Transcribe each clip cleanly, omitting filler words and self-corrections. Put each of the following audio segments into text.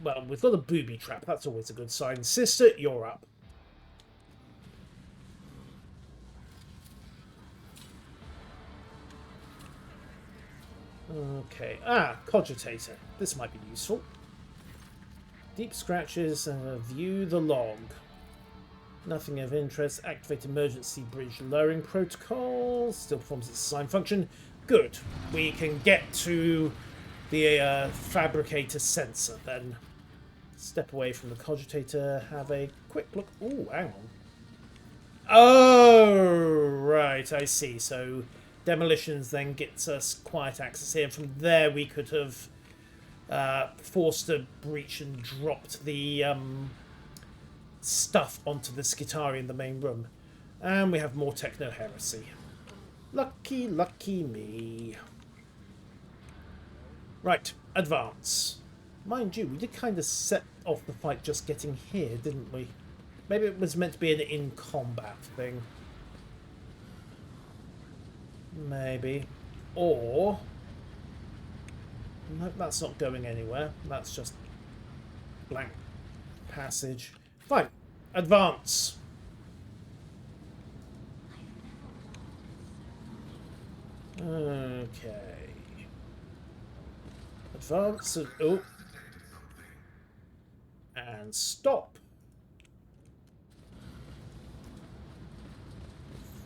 Well, we've got a booby trap. That's always a good sign. Sister, you're up. Okay. Ah, cogitator. This might be useful. Deep scratches. View the log. Nothing of interest. Activate emergency bridge lowering protocol. Still performs its design function. Good. We can get to the fabricator sensor then. Step away from the cogitator. Have a quick look. Ooh, hang on. Oh, right. I see. So demolitions then gets us quiet access here. From there, we could have forced a breach and dropped the stuff onto the Skitari in the main room. And we have more techno heresy. Lucky, lucky me. Right, advance. Mind you, we did kind of set off the fight just getting here, didn't we? Maybe it was meant to be an in-combat thing. Maybe. Or... no, that's not going anywhere. That's just blank passage. Fine. Advance. Okay. Advance. Oh. And stop.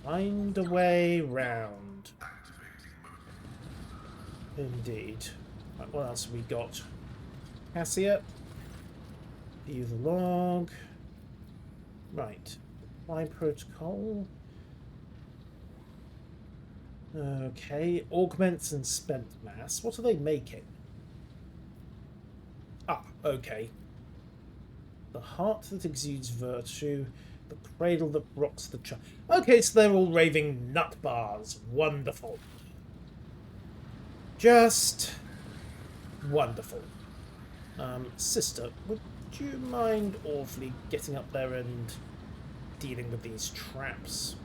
Find a way round. Indeed. Right, what else have we got? Cassia. View the log. Right. Apply protocol. Okay. Augments and spent mass. What are they making? Ah, okay. The heart that exudes virtue. The cradle that rocks the child. Okay, so they're all raving nut bars. Wonderful. Just wonderful. Sister, would you mind awfully getting up there and dealing with these traps?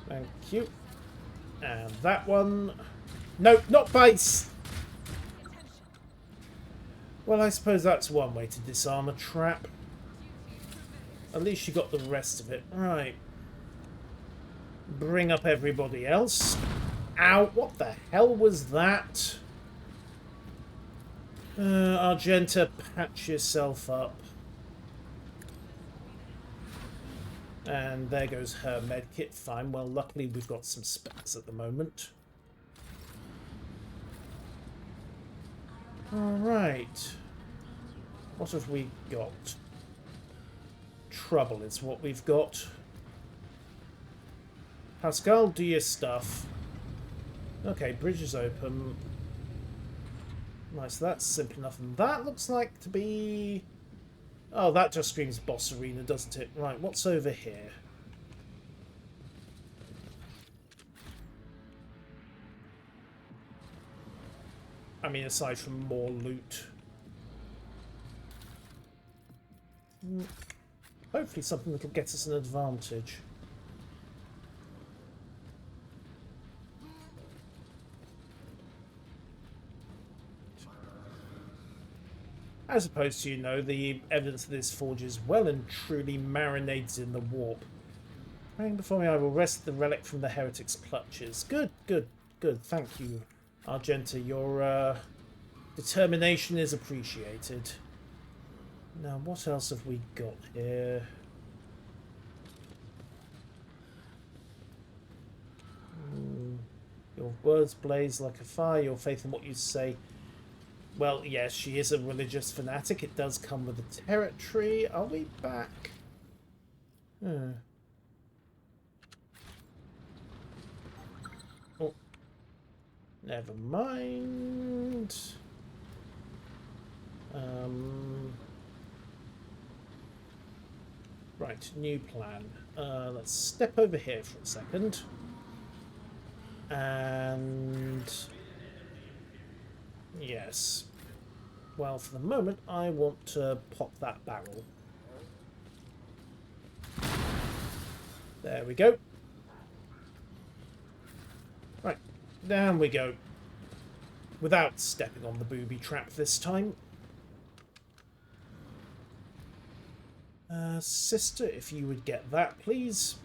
Thank you. And that one. No, not bites! Well, I suppose that's one way to disarm a trap. At least you got the rest of it. Right. Bring up everybody else. Ow, what the hell was that? Argenta, patch yourself up. And there goes her medkit. Fine. Well, luckily we've got some specs at the moment. Alright. What have we got? Trouble is what we've got. Pascal, do your stuff. Okay, bridge is open. Right, so that's simple enough. And that looks like to be... oh, that just screams boss arena, doesn't it? Right, what's over here? I mean, aside from more loot. Hopefully something that could get us an advantage. As opposed to, you know, the evidence of this forge is well and truly marinated in the warp. Praying before me, I will wrest the relic from the heretic's clutches. Good, good, good. Thank you, Argenta. Your determination is appreciated. Now, what else have we got here? Your words blaze like a fire, your faith in what you say. Well, yes, she is a religious fanatic. It does come with the territory. Are we back? Oh. Never mind. Right, new plan. Let's step over here for a second. And... yes. Well, for the moment, I want to pop that barrel. There we go. Right. Down we go. Without stepping on the booby trap this time. Sister, if you would get that, please.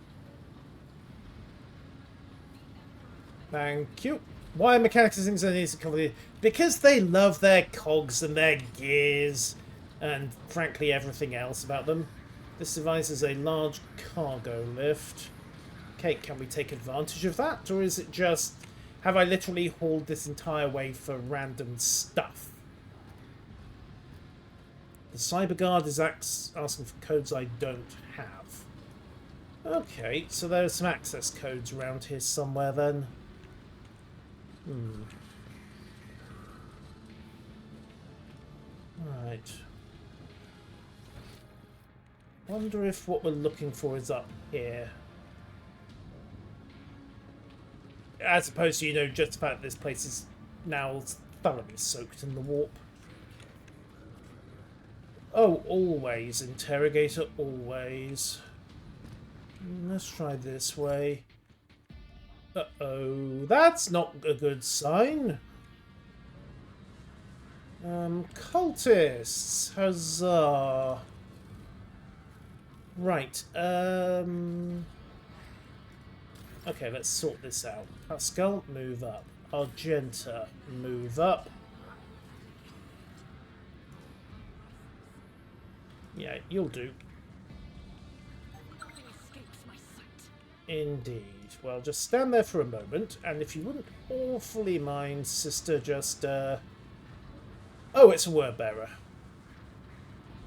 Thank you. Why are mechanics things that need to cover? Because they love their cogs and their gears and, frankly, everything else about them. This device is a large cargo lift. Okay, can we take advantage of that? Or is it just... have I literally hauled this entire way for random stuff? The cyber guard is asking for codes I don't have. Okay, so there's some access codes around here somewhere then. Right. Wonder if what we're looking for is up here. As opposed to, you know, just the fact that this place is now thoroughly soaked in the warp. Oh, always, interrogator, always. Let's try this way. Uh-oh, that's not a good sign. Cultists, huzzah. Right, okay, let's sort this out. Pascal, move up. Argenta, move up. Yeah, you'll do. Indeed. Well, just stand there for a moment, and if you wouldn't awfully mind, sister, just, Oh, it's a word bearer.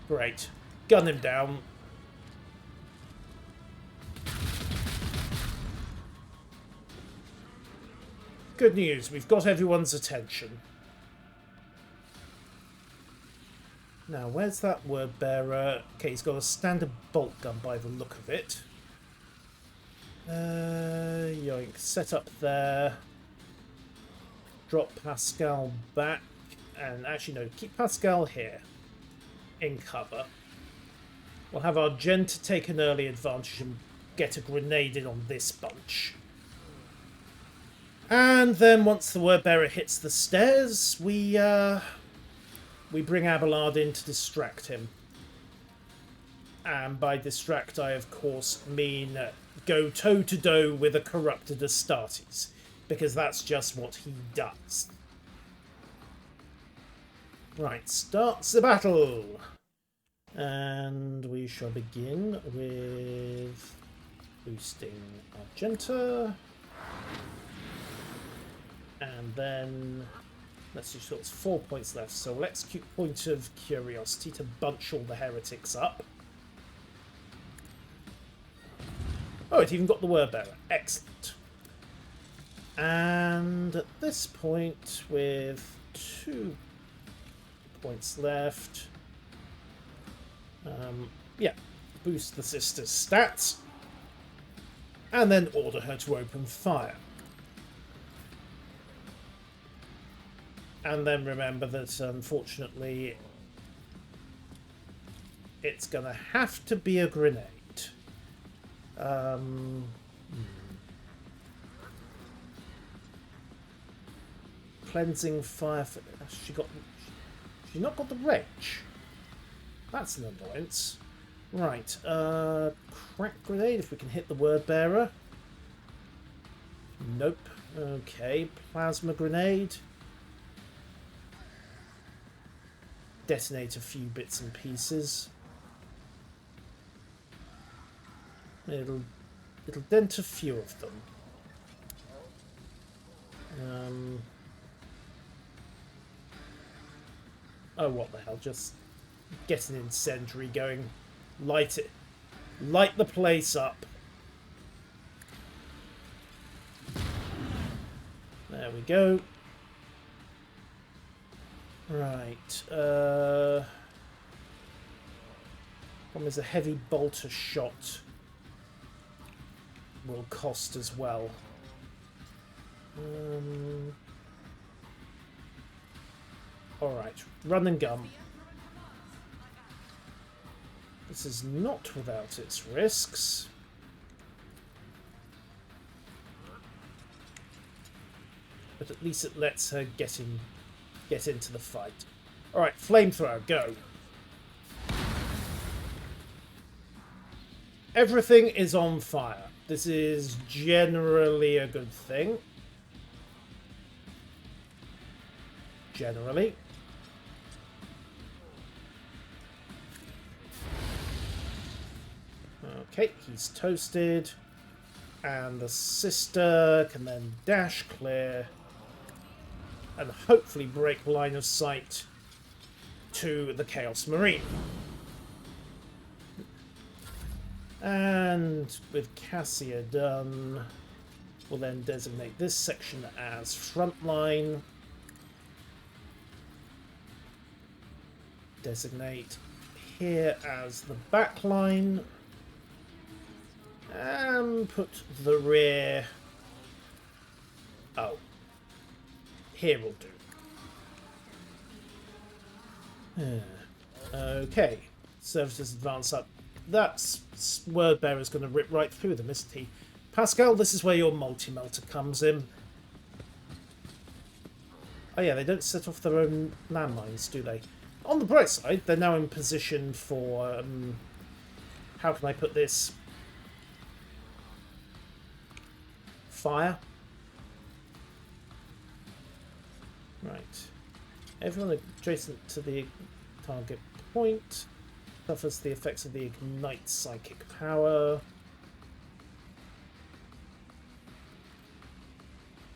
Great. Gun him down. Good news, we've got everyone's attention. Now, where's that word bearer? Okay, he's got a standard bolt gun by the look of it. Yoink, set up there. Drop Pascal back. And actually, no, keep Pascal here. In cover. We'll have Argenta take an early advantage and get a grenade in on this bunch. And then once the word bearer hits the stairs, we bring Abelard in to distract him. And by distract, I of course mean go toe-to-toe with a corrupted Astartes, because that's just what he does. Right, starts the battle! And we shall begin with boosting Argenta. And then let's just got 4 points left, so we'll execute Point of Curiosity to bunch all the heretics up. Oh, it even got the word bearer. Excellent. And at this point, with 2 points left, yeah, boost the sister's stats, and then order her to open fire. And then remember that, unfortunately, it's going to have to be a grenade. Cleansing fire. She not got the wrench. That's an annoyance. Right. Crack grenade if we can hit the word bearer. Nope. Okay. Plasma grenade. Detonate a few bits and pieces. It'll dent a few of them. Oh, what the hell? Just get an incendiary going. Light it. Light the place up. There we go. Right. Problem is a heavy bolter shot will cost as well. Alright, run and gun. This is not without its risks. but at least it lets her get into the fight. Alright, flamethrower, go. Everything is on fire. This is generally a good thing. Generally. Okay, he's toasted. And the sister can then dash clear. And hopefully break line of sight to the Chaos Marine. And with Cassia done, we'll then designate this section as front line. Designate here as the back line. And put the rear... Oh. Here will do. Okay. Services advance up. That word bearer's going to rip right through them, isn't he? Pascal, this is where your multi-melter comes in. Oh yeah, they don't set off their own landmines, do they? On the bright side, they're now in position for... how can I put this? Fire. Right. Everyone adjacent to the target point suffers the effects of the Ignite psychic power.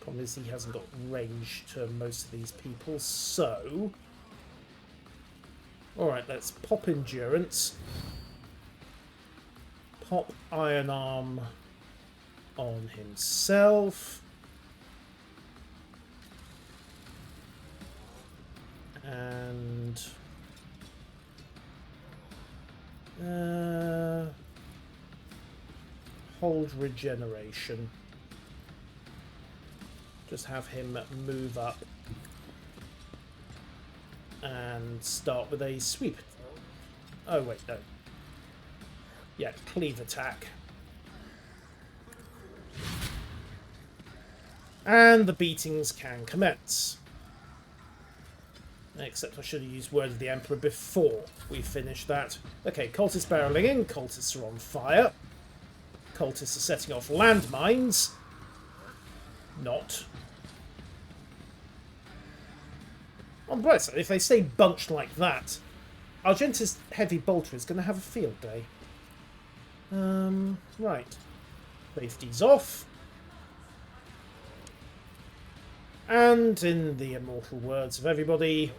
Problem is he hasn't got range to most of these people, so... Alright, let's pop Endurance. Pop Iron Arm on himself. And... hold regeneration. Just have him move up and start with a sweep. Oh wait, no. Yeah, cleave attack. And the beatings can commence. Except I should have used Word of the Emperor before we finished that. Okay, cultists barreling in. Cultists are on fire. Cultists are setting off landmines. Not. On the bright side, if they stay bunched like that, Argentis Heavy Bolter is going to have a field day. Right. Safety's off. And in the immortal words of everybody,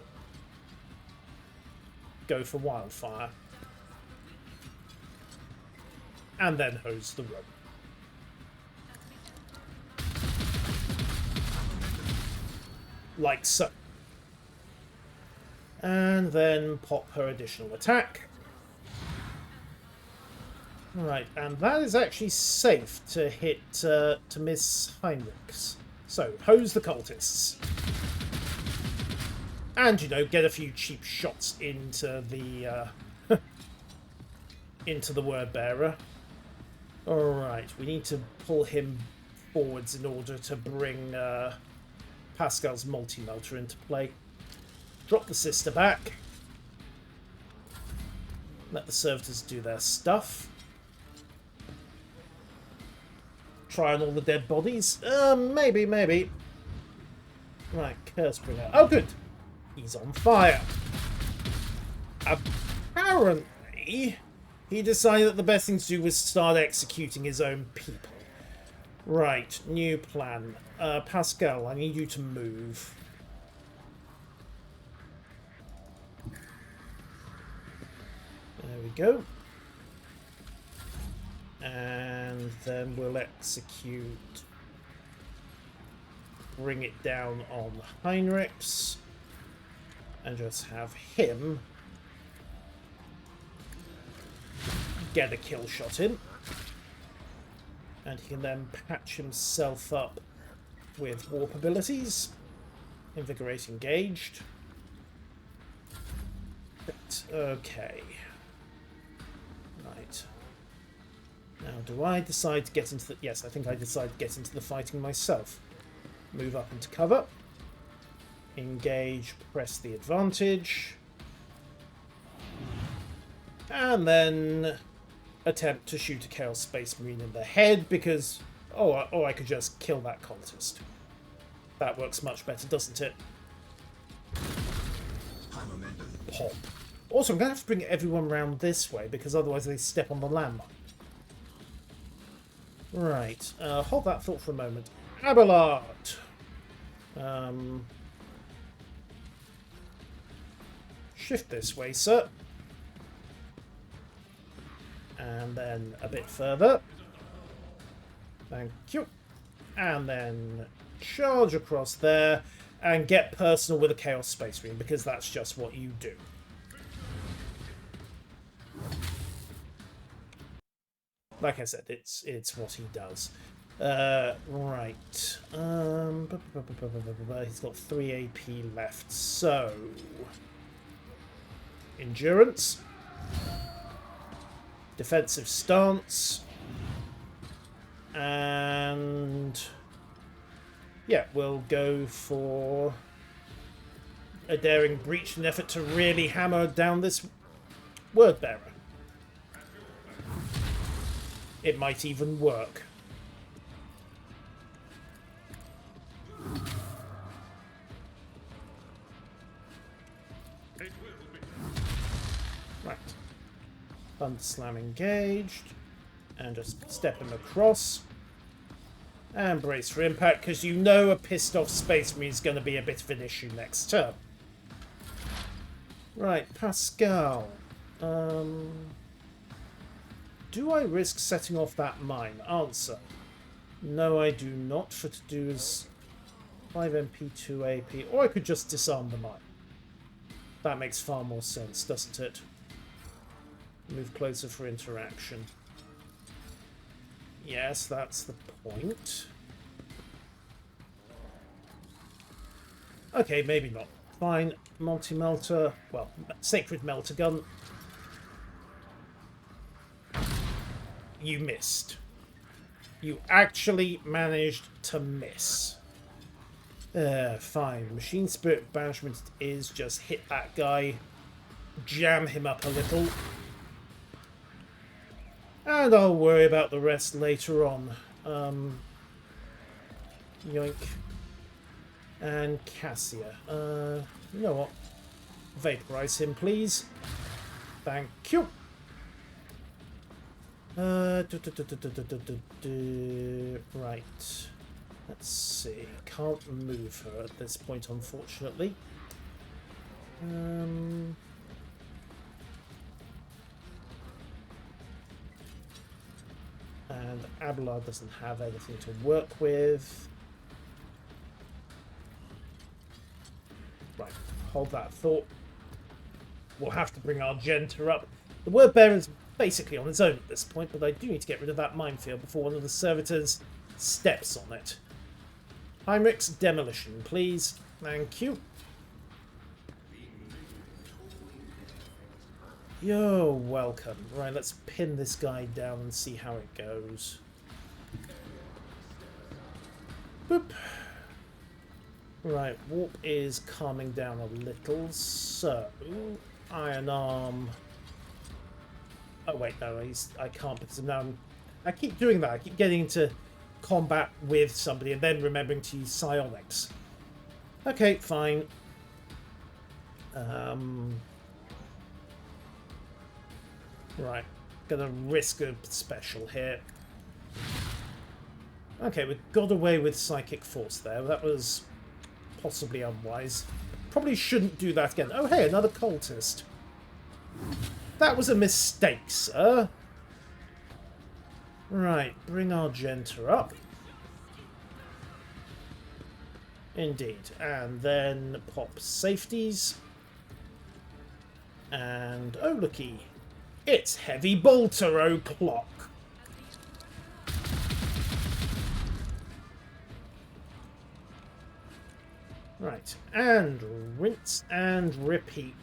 go for wildfire. And then hose the rope. Like so. And then pop her additional attack. Right, and that is actually safe to hit, to miss Heinrichs. So, hose the cultists. And, you know, get a few cheap shots into the, into the word bearer. Alright, we need to pull him forwards in order to bring Pascal's multi-melter into play. Drop the sister back. Let the servitors do their stuff. Try on all the dead bodies? Maybe. Right, Cursebringer. Oh, good. He's on fire. Apparently, he decided that the best thing to do was start executing his own people. Right, new plan. Pascal, I need you to move. There we go. And then we'll execute. Bring it down on Heinrichs. And just have him get a kill shot in. And he can then patch himself up with warp abilities. Invigorate engaged. But, okay. Right. Now, do I decide to get into the... Yes, I think I decide to get into the fighting myself. Move up into cover. Engage, press the advantage. And then attempt to shoot a Chaos Space Marine in the head because... Oh, I could just kill that cultist. That works much better, doesn't it? Pop. Also, I'm going to have to bring everyone round this way because otherwise they step on the landmine. Right. Hold that thought for a moment. Abelard! Shift this way, sir. And then a bit further. Thank you. And then charge across there and get personal with a Chaos Space Marine because that's just what you do. Like I said, it's what he does. Right. He's got 3 AP left, so... Endurance. Defensive stance. And... yeah, we'll go for a daring breach in an effort to really hammer down this word bearer. It might even work. Right. Thunder Slam engaged. And just step him across. And brace for impact, because you know a pissed off Space Marine is going to be a bit of an issue next turn. Right, Pascal. Do I risk setting off that mine? Answer. No, I do not, for to do is 5 MP, 2 AP. Or I could just disarm the mine. That makes far more sense, doesn't it? Move closer for interaction. Yes, that's the point. Okay, maybe not. Fine. Multi-melter. Well, Sacred Melter Gun. You missed. You actually managed to miss. Fine. Machine Spirit Banishment is just hit that guy. Jam him up a little. And I'll worry about the rest later on. Yoink. And Cassia. You know what? Vaporize him, please. Thank you. Right. Let's see. Can't move her at this point, unfortunately. And Abelard doesn't have anything to work with. Right, hold that thought. We'll have to bring Argenta up. The Word Bearer's basically on his own at this point, but I do need to get rid of that minefield before one of the servitors steps on it. Heinrich's demolition, please. Thank you. You're welcome. Right, let's pin this guy down and see how it goes. Boop. Right, warp is calming down a little, so Iron Arm. Oh wait, no, I can't because now I keep doing that. I keep getting into combat with somebody and then remembering to use psionics. Okay, fine. Right, gonna risk a special here. Okay, we got away with Psychic Force there. That was possibly unwise. Probably shouldn't do that again. Oh, hey, another cultist. That was a mistake, sir. Right, bring Argenta up. Indeed. And then pop safeties. And, oh, looky. It's Heavy Bolter O'Clock. Right, and rinse and repeat.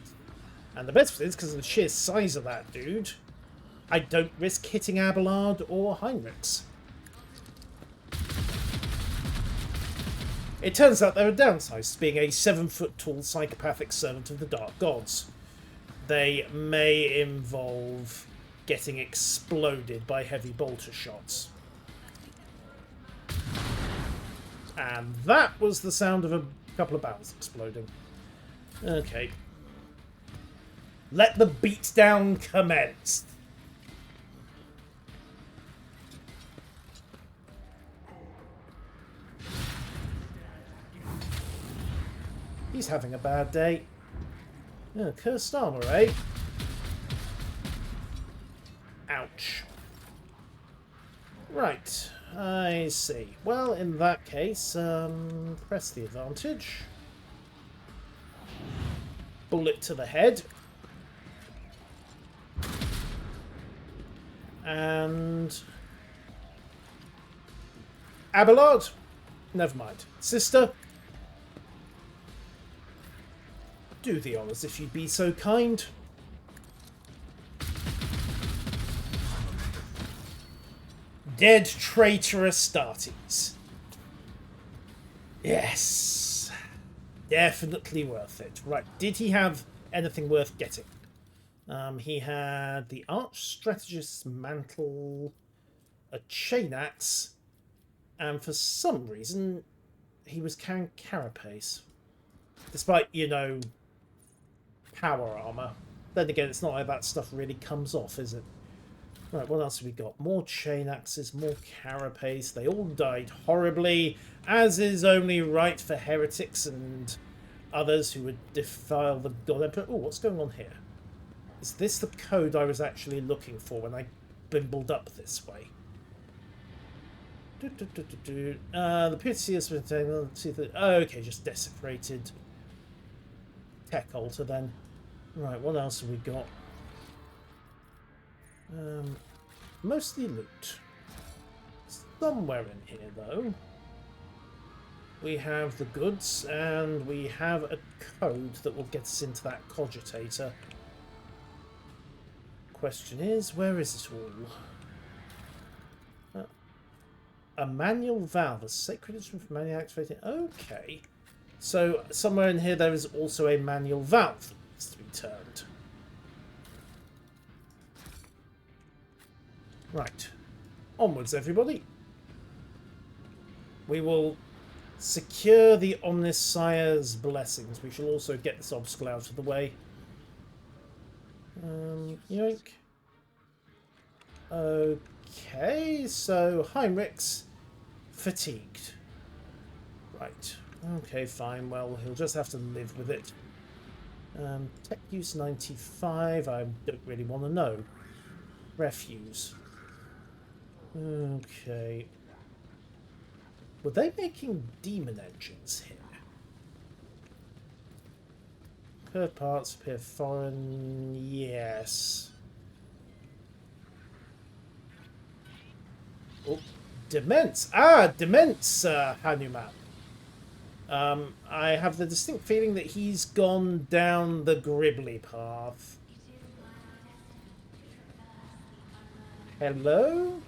And the best of it is, because of the sheer size of that dude, I don't risk hitting Abelard or Heinrichs. It turns out there are downsides to being a 7-foot-tall psychopathic servant of the Dark Gods. They may involve getting exploded by heavy bolter shots. And that was the sound of a couple of barrels exploding. Okay. Let the beatdown commence. He's having a bad day. Oh, cursed armor, eh? Ouch. Right, I see. Well, in that case, press the advantage. Bullet to the head. And... Abelard? Never mind. Sister? Do the honours if you'd be so kind. Dead traitor Astartes. Yes. Definitely worth it. Right, did he have anything worth getting? He had the Arch Strategist's Mantle, a Chain Axe, and for some reason he was carrying Carapace. Despite, you know, power armor. Then again, it's not like that stuff really comes off, is it? Right, what else have we got? More chain axes, more carapace. They all died horribly, as is only right for heretics and others who would defile the God Emperor. Oh, what's going on here? Is this the code I was actually looking for when I bimbled up this way? The PTC has been taken. Okay, just desecrated. Tech altar then. Right, what else have we got? Mostly loot. Somewhere in here, though, we have the goods, and we have a code that will get us into that cogitator. Question is, where is it all? A manual valve, a sacred instrument for manually activating. Okay. So, somewhere in here there is also a manual valve that needs to be turned. Right. Onwards, everybody. We will secure the Omnissiah's blessings. We shall also get this obstacle out of the way. Yoink. Okay, so Heinrich's fatigued. Right. Okay, fine. Well, he'll just have to live with it. Tech use 95. I don't really want to know. Refuse. Okay. Were they making demon engines here? Per parts appear foreign. Yes. Oh, Demence. Ah, Demence, Hanuman. I have the distinct feeling that he's gone down the Gribbly path. Hello?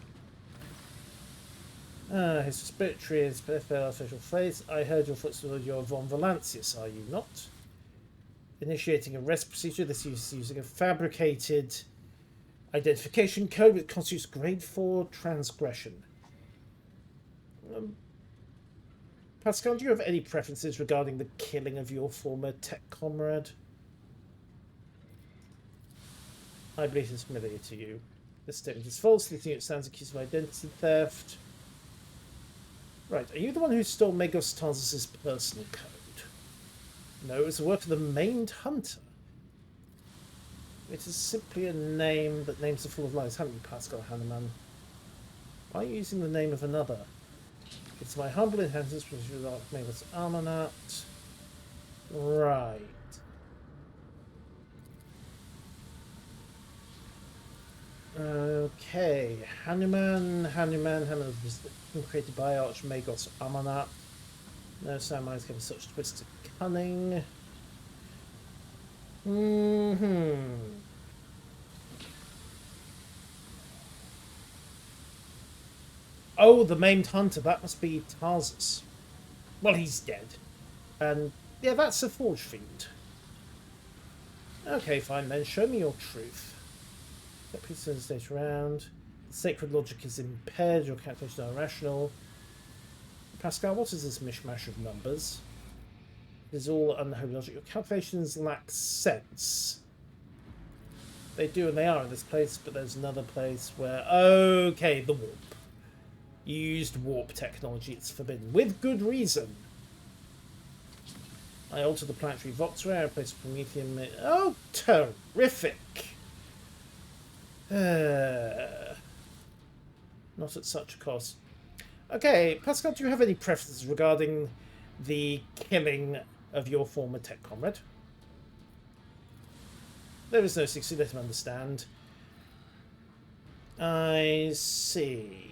His respiratory is peripheral official face. I heard your footsteps. You're von Valancius, are you not? Initiating a arrest procedure. This is using a fabricated identification code which constitutes grade 4 transgression. Pascal, do you have any preferences regarding the killing of your former tech comrade? I believe it's familiar to you. This statement is false. The unit stands accused of identity theft. Right, are you the one who stole Megos Tarsus' personal code? No, it was the work of the Maimed Hunter. It is simply a name that names are full of lies, haven't you, Pascal Hanneman? Why are you using the name of another? It's my humble inheritance from Megos Armanat. Right. Okay, Hanuman was created by Archmagos Amanat. No samurais give such twisted cunning. Oh, the maimed hunter. That must be Tarsus. Well, he's dead. And yeah, that's a forge fiend. Okay, fine then. Show me your truth. Let people turn the state around. The sacred logic is impaired. Your calculations are irrational. Pascal, what is this mishmash of numbers? It is all unholy logic. Your calculations lack sense. They do and they are in this place, but there's another place where... Okay, the warp. You used warp technology. It's forbidden. With good reason. I altered the planetary vox ray. I replaced Prometheum. Oh, terrific! Not at such a cost. Okay, Pascal, do you have any preferences regarding the killing of your former tech comrade? There is no secret, let him understand. I see.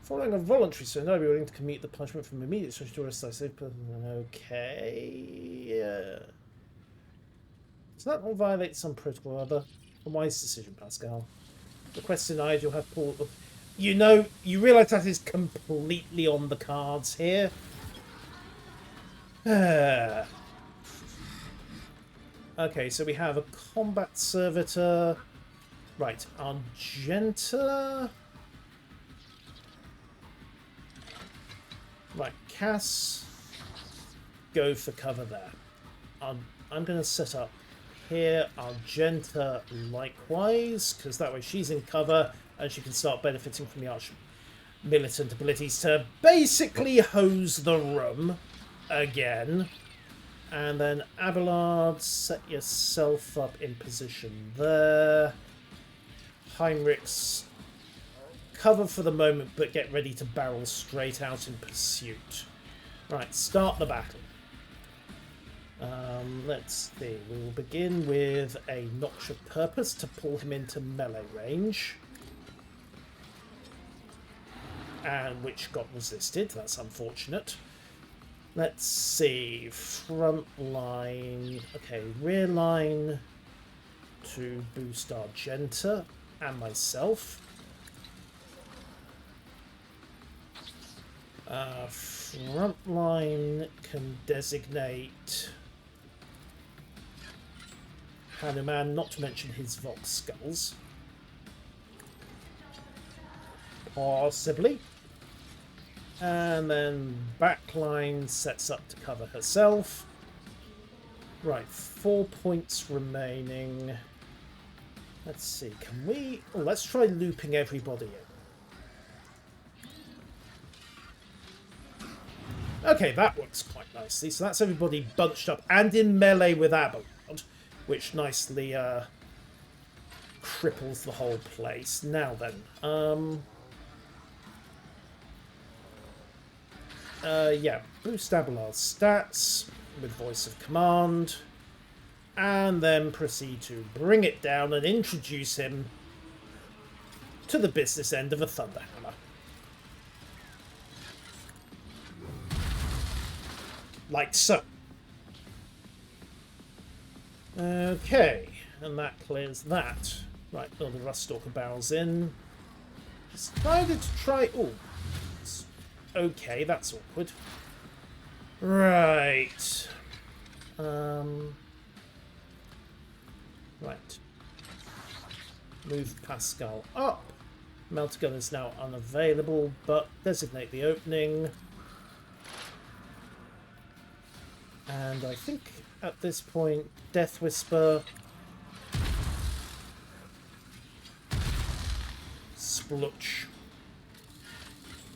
Following a voluntary surrender, I'd be willing to commute the punishment from immediate switch to arrest. I say, okay. Does that not violate some protocol or other? A wise decision, Pascal. Request denied, you'll have Paul. You know, you realise that is completely on the cards here. Okay, so we have a combat servitor. Right, Argenta. Right, Cass. Go for cover there. I'm going to set up here. Argenta likewise, because that way she's in cover and she can start benefiting from the arch-militant abilities to basically hose the room again. And then Abelard, set yourself up in position there. Heinrichs, cover for the moment, but get ready to barrel straight out in pursuit. Right, start the battle. Let's see. We will begin with a Notch of Purpose to pull him into melee range. And which got resisted. That's unfortunate. Let's see. Front line. Okay, rear line to boost Argenta and myself. Front line can designate Hanuman, not to mention his Vox Skulls. Possibly. And then backline sets up to cover herself. Right, 4 points remaining. Let's see, can we... Oh, let's try looping everybody in. Okay, that works quite nicely. So that's everybody bunched up and in melee with Abelard, which nicely cripples the whole place. Now then, yeah, boost Abelard's stats with Voice of Command, and then proceed to bring it down and introduce him to the business end of a Thunderhammer. Like so. Okay, and that clears that. Right, the Ruststalker barrels in. Decided to try... Oh, okay, that's awkward. Right. Right. Move Pascal up. Melter Gun is now unavailable, but designate the opening. And I think at this point, Death Whisper, Splutch,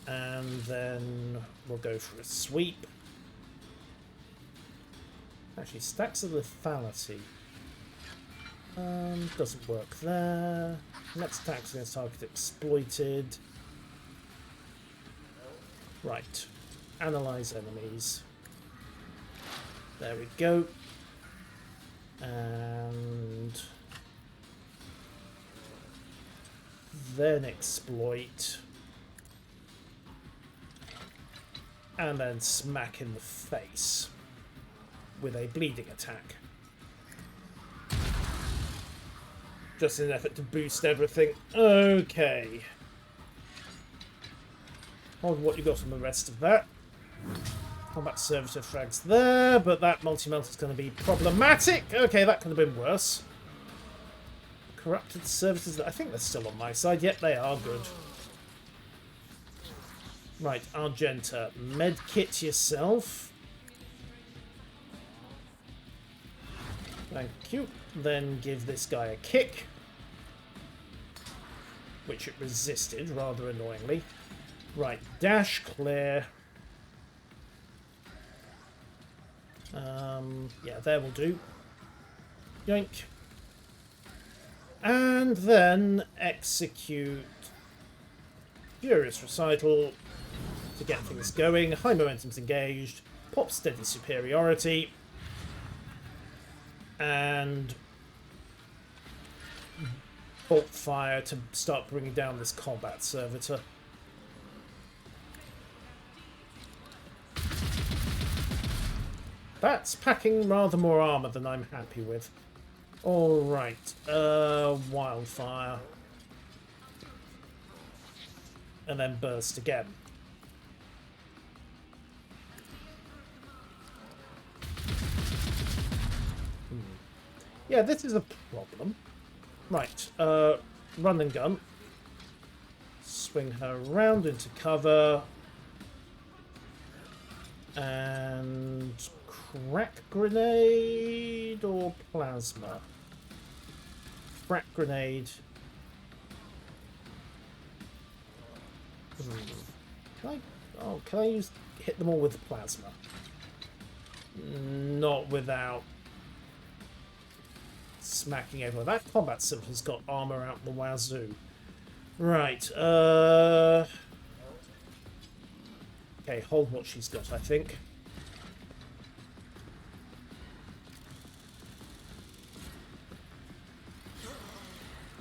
and then we'll go for a sweep. Actually, Stacks of Lethality doesn't work there. Next attack against target exploited. Right, analyze enemies. There we go. And then exploit. And then smack in the face with a bleeding attack. Just in an effort to boost everything. Okay. Hold what you got on the rest of that. Combat servitor frags there, but that multi-melt is going to be problematic. Okay, that could have been worse. Corrupted servitors, I think they're still on my side. Yep, they are good. Right, Argenta, medkit yourself. Thank you. Then give this guy a kick. Which it resisted, rather annoyingly. Right, dash clear. Yeah, there will do. Yoink. And then execute Furious Recital to get things going. High momentum's engaged. Pop steady superiority. And bolt fire to start bringing down this combat servitor. That's packing rather more armor than I'm happy with. Alright, wildfire. And then burst again. Yeah, this is a problem. Right, run and gun. Swing her around into cover. And crack grenade or plasma? Crack grenade. Can I hit them all with plasma? Not without smacking everyone. That combat servitor has got armor out the wazoo. Right, okay, hold what she's got, I think.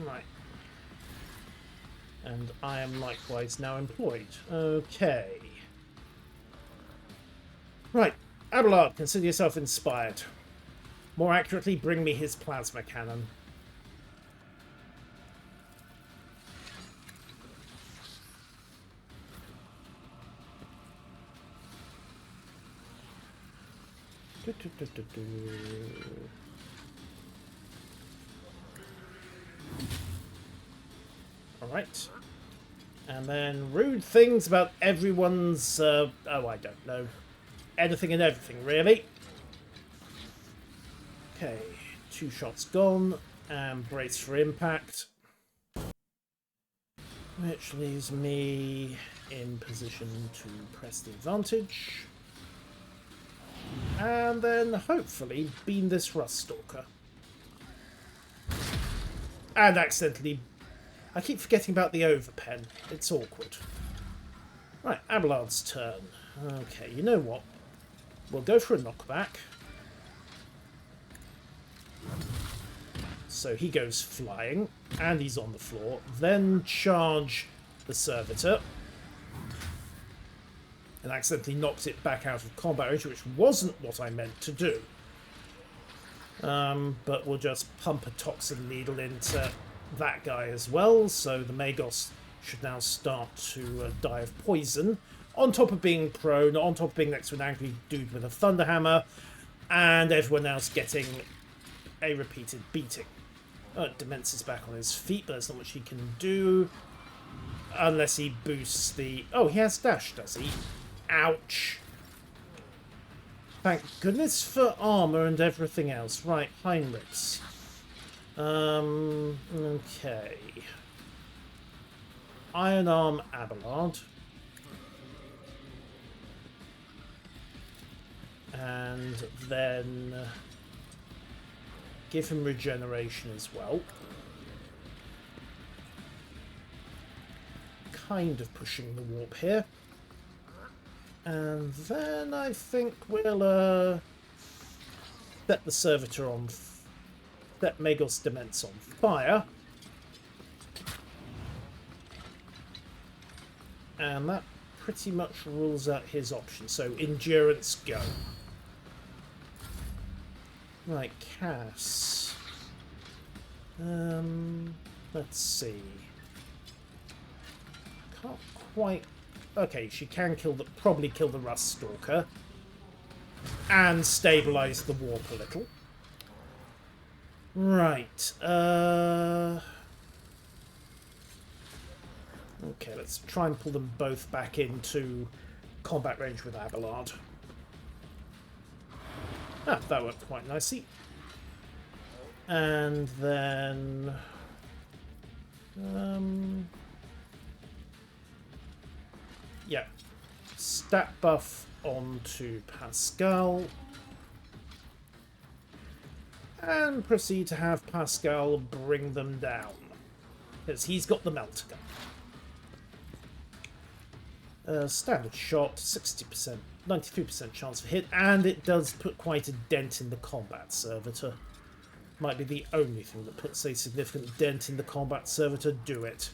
Right. And I am likewise now employed. Okay. Right. Abelard, consider yourself inspired. More accurately, bring me his plasma cannon. Alright. And then rude things about everyone's... oh, I don't know. Anything and everything, really. Okay. 2 shots gone. And brace for impact. Which leaves me in position to press the advantage. And then, hopefully, beam this Rust Stalker. And accidentally... I keep forgetting about the overpen. It's awkward. Right, Abelard's turn. Okay, you know what? We'll go for a knockback. So he goes flying, and he's on the floor. Then charge the servitor. And accidentally knocks it back out of combat range, which wasn't what I meant to do. But we'll just pump a toxin needle into that guy as well, so the Magos should now start to die of poison, on top of being prone, on top of being next to an angry dude with a thunderhammer, and everyone else getting a repeated beating. Demence is back on his feet, but there's not much he can do, unless he boosts the... Oh, he has dash, does he? Ouch. Thank goodness for armor and everything else. Right, Heinrichs. Okay. Iron Arm Abelard. And then give him regeneration as well. Kind of pushing the warp here. And then I think we'll set the servitor on... Set Magos Demence on fire. And that pretty much rules out his option. So, Endurance, go. Right, Cass. Let's see. Can't quite Okay, she can probably kill the Rust Stalker. And stabilise the warp a little. Right. Okay, let's try and pull them both back into combat range with Abelard. Ah, that worked quite nicely. And then... yeah. Stat buff onto Pascal. And proceed to have Pascal bring them down. Because he's got the melter gun. Standard shot, 60%, 93% chance of hit, and it does put quite a dent in the combat servitor. Might be the only thing that puts a significant dent in the combat servitor. Do it.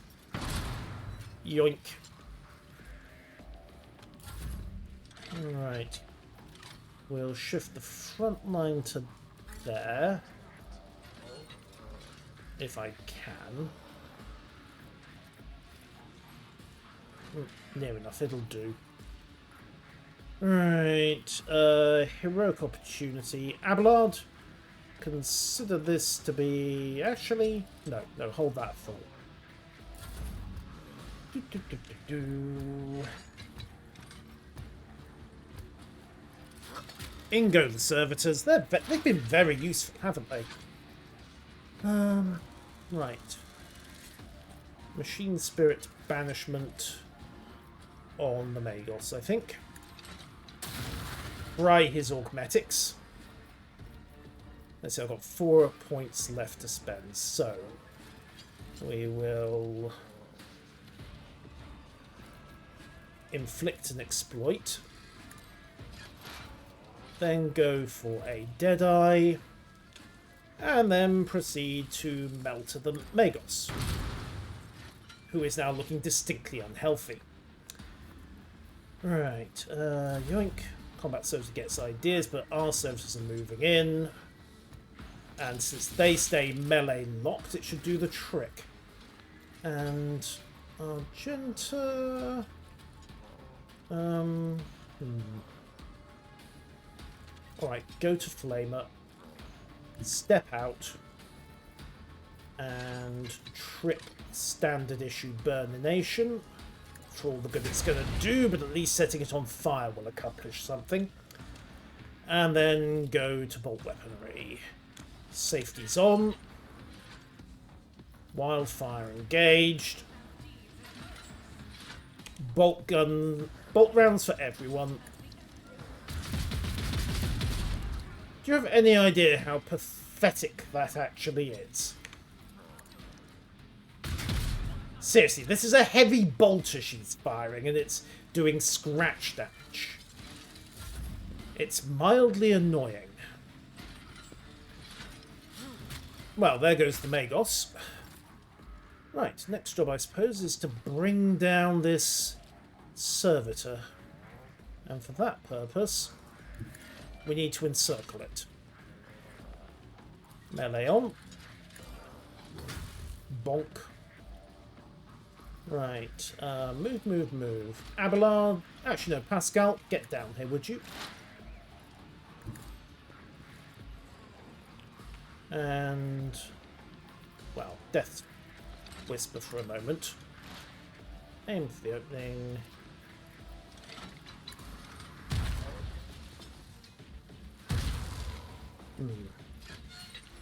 Yoink. Right. We'll shift the front line to there. If I can. Near enough, it'll do. Right. Heroic opportunity. Abelard, consider this to be... Actually, no, hold that thought. In go the servitors. They've been very useful, haven't they? Right. Machine Spirit Banishment on the Magos, I think. Fry his Augmetics. Let's see, I've got 4 points left to spend, so we will inflict an exploit. Then go for a Deadeye. And then proceed to melter the Magos, who is now looking distinctly unhealthy. Right, yoink. Combat service gets ideas, but our services are moving in. And since they stay melee locked, it should do the trick. And Argenta... Alright, go to Flamer. Step out. And trip standard issue Burnination. For all the good it's going to do, but at least setting it on fire will accomplish something. And then go to Bolt Weaponry. Safety's on. Wildfire engaged. Bolt rounds for everyone. Do you have any idea how pathetic that actually is? Seriously, this is a heavy bolter she's firing, and it's doing scratch damage. It's mildly annoying. Well, there goes the Magos. Right, next job, I suppose, is to bring down this servitor. And for that purpose, we need to encircle it. Melee on. Bonk. Right, move. Abelard, actually no, Pascal, get down here, would you? And, well, Death Whisper for a moment. Aim for the opening.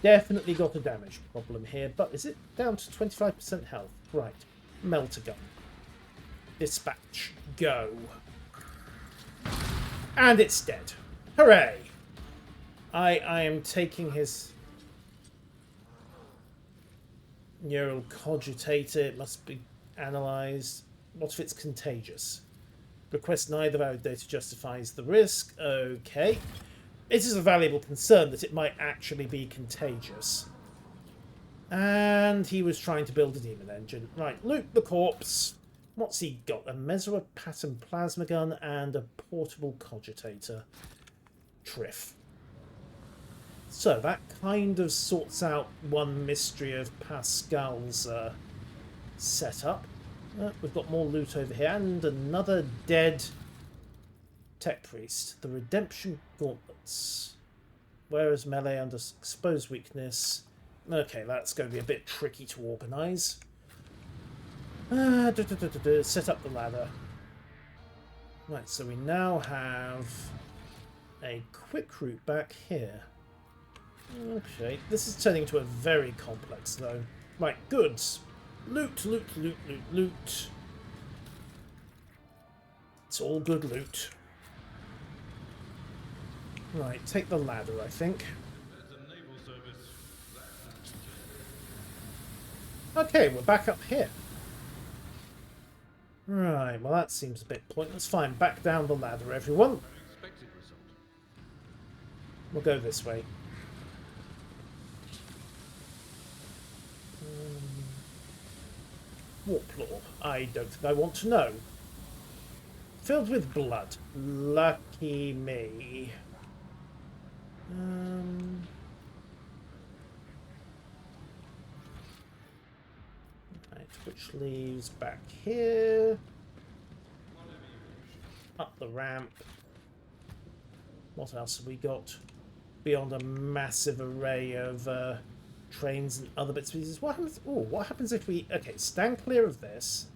Definitely got a damage problem here, but is it down to 25% health? Right. Melter gun. Dispatch. Go. And it's dead. Hooray! I am taking his neural cogitator. It must be analysed. What if it's contagious? Request neither valid data justifies the risk. Okay. It is a valuable concern that it might actually be contagious. And he was trying to build a demon engine. Right, loot the corpse. What's he got? A Mesera pattern plasma gun and a portable cogitator. Triff. So that kind of sorts out one mystery of Pascal's setup. We've got more loot over here, and another dead tech priest. The redemption gauntlets. Where is melee under exposed weakness? Okay, that's going to be a bit tricky to organise. Set up the ladder. Right, so we now have a quick route back here. Okay, this is turning into a very complex though. Right, goods. Loot, loot, loot, loot, loot. It's all good loot. Right, take the ladder, I think. Okay, we're back up here. Right, well that seems a bit pointless. Fine, back down the ladder, everyone. We'll go this way. Warp-law. I don't think I want to know. Filled with blood. Lucky me. Right, which leads back here. Up the ramp. What else have we got? Beyond a massive array of trains and other bits and pieces. What happens? Oh, what happens if we... Okay, stand clear of this.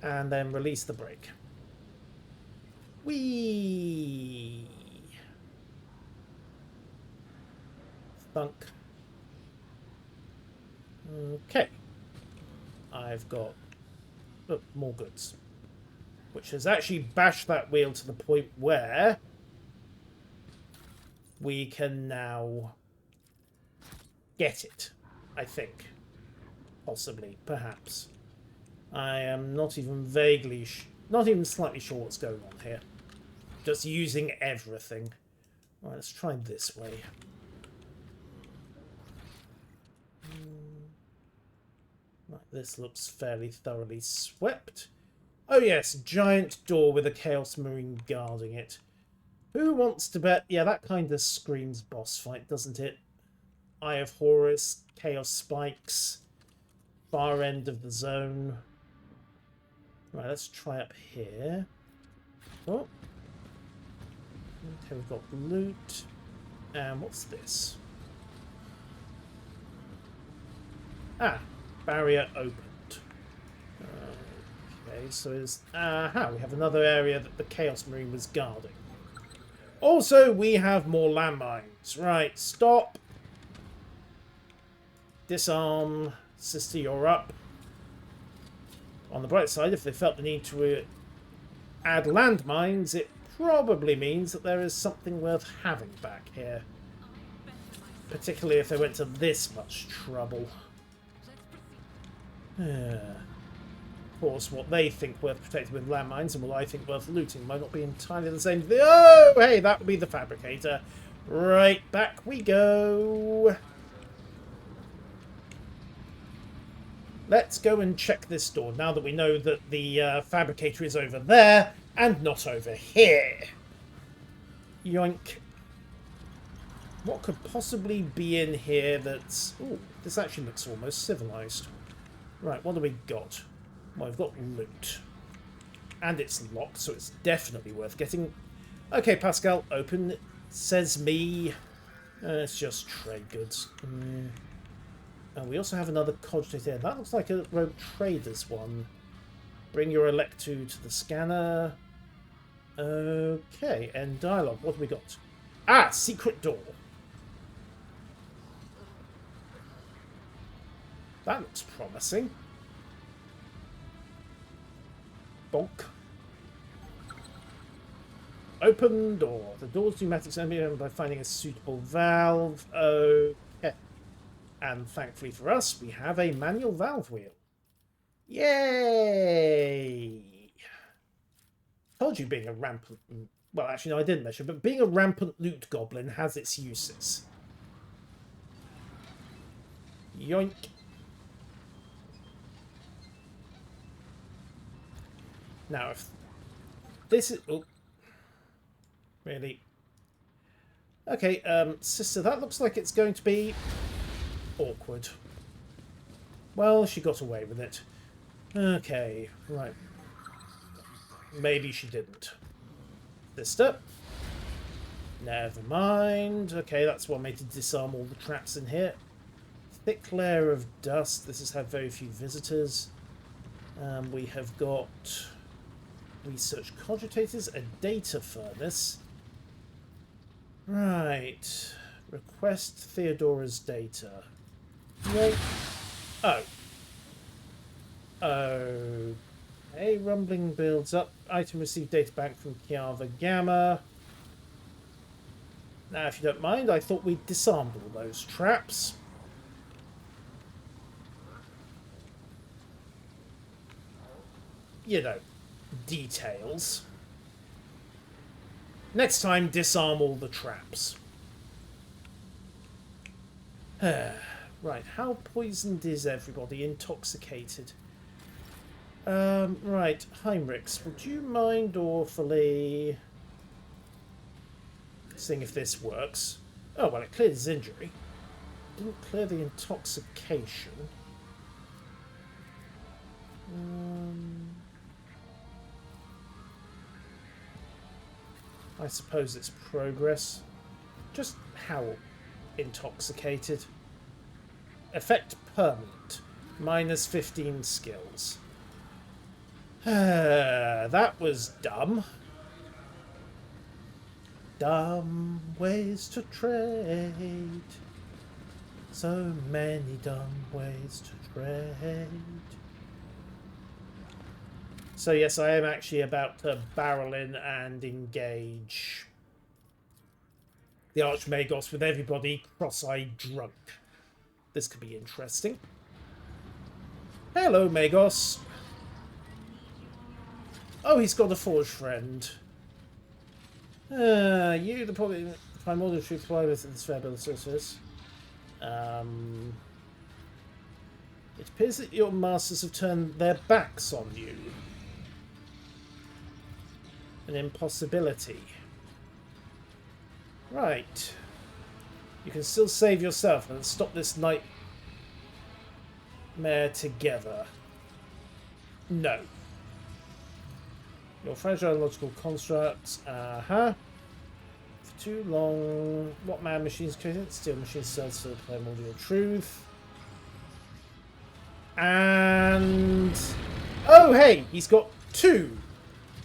And then release the brake. Whee! Thunk. Okay. I've got... Look, more goods. Which has actually bashed that wheel to the point where we can now get it, I think. Possibly, perhaps. I am not even vaguely, not even slightly sure what's going on here. Just using everything. Right, let's try this way. Right, this looks fairly thoroughly swept. Oh yes, giant door with a Chaos Marine guarding it. Who wants to bet? Yeah, that kind of screams boss fight, doesn't it? Eye of Horus, Chaos Spikes, far end of the zone. Right, let's try up here. Oh. Okay, we've got loot. And what's this? Ah, barrier opened. Okay, so is we have another area that the Chaos Marine was guarding. Also, we have more landmines. Right, stop. Disarm. Sister, you're up. On the bright side, if they felt the need to add landmines, it probably means that there is something worth having back here. Particularly if they went to this much trouble. Of course, what they think worth protecting with landmines and what I think worth looting might not be entirely the same thing. Oh, hey, that would be the fabricator. Right, back we go. Let's go and check this door now that we know that the fabricator is over there and not over here. Yoink. What could possibly be in here that's... Ooh, this actually looks almost civilized. Right, what do we got? Well, we've got loot. And it's locked, so it's definitely worth getting. Okay, Pascal, open. Says me. It's just trade goods. And we also have another cogitator here. That looks like a rogue trader's one. Bring your Electu to the scanner. Okay, end dialogue. What have we got? Ah, secret door. That looks promising. Bonk. Open door. The door's pneumatics only open by finding a suitable valve. Okay. And thankfully for us, we have a manual valve wheel. Yay! Told you being a rampant... Well, actually, no, I didn't measure, but being a rampant loot goblin has its uses. Yoink. Now, if this is... Oh. Really? Okay, sister, that looks like it's going to be awkward. Well, she got away with it. Okay, right. Maybe she didn't. Sister. Never mind. Okay, that's one way to disarm all the traps in here. Thick layer of dust. This has had very few visitors. We have got research cogitators, a data furnace. Right. Request Theodora's data. Wait. Oh. Okay. Rumbling builds up. Item received data bank from Kiava Gamma. Now, if you don't mind, I thought we'd disarmed all those traps. You know, details. Next time, disarm all the traps. Right, how poisoned is everybody? Intoxicated. Right, Heinrichs, would you mind awfully seeing if this works? Oh, well, it cleared his injury. Didn't clear the intoxication. I suppose it's progress. Just how intoxicated? Effect permanent. Minus 15 skills. That was dumb. Dumb ways to trade. So many dumb ways to trade. So yes, I am actually about to barrel in and engage the Archmagos with everybody cross-eyed drunk. This could be interesting. Hello, Magos. Oh, he's got a forge friend. You, the probably primordial truth fly with this fabulous sources. It appears that your masters have turned their backs on you. An impossibility. Right. You can still save yourself and stop this nightmare together. No. Your fragile logical constructs. For too long. What man machines created? Steel machines sells to the primordial truth. And oh hey, he's got 2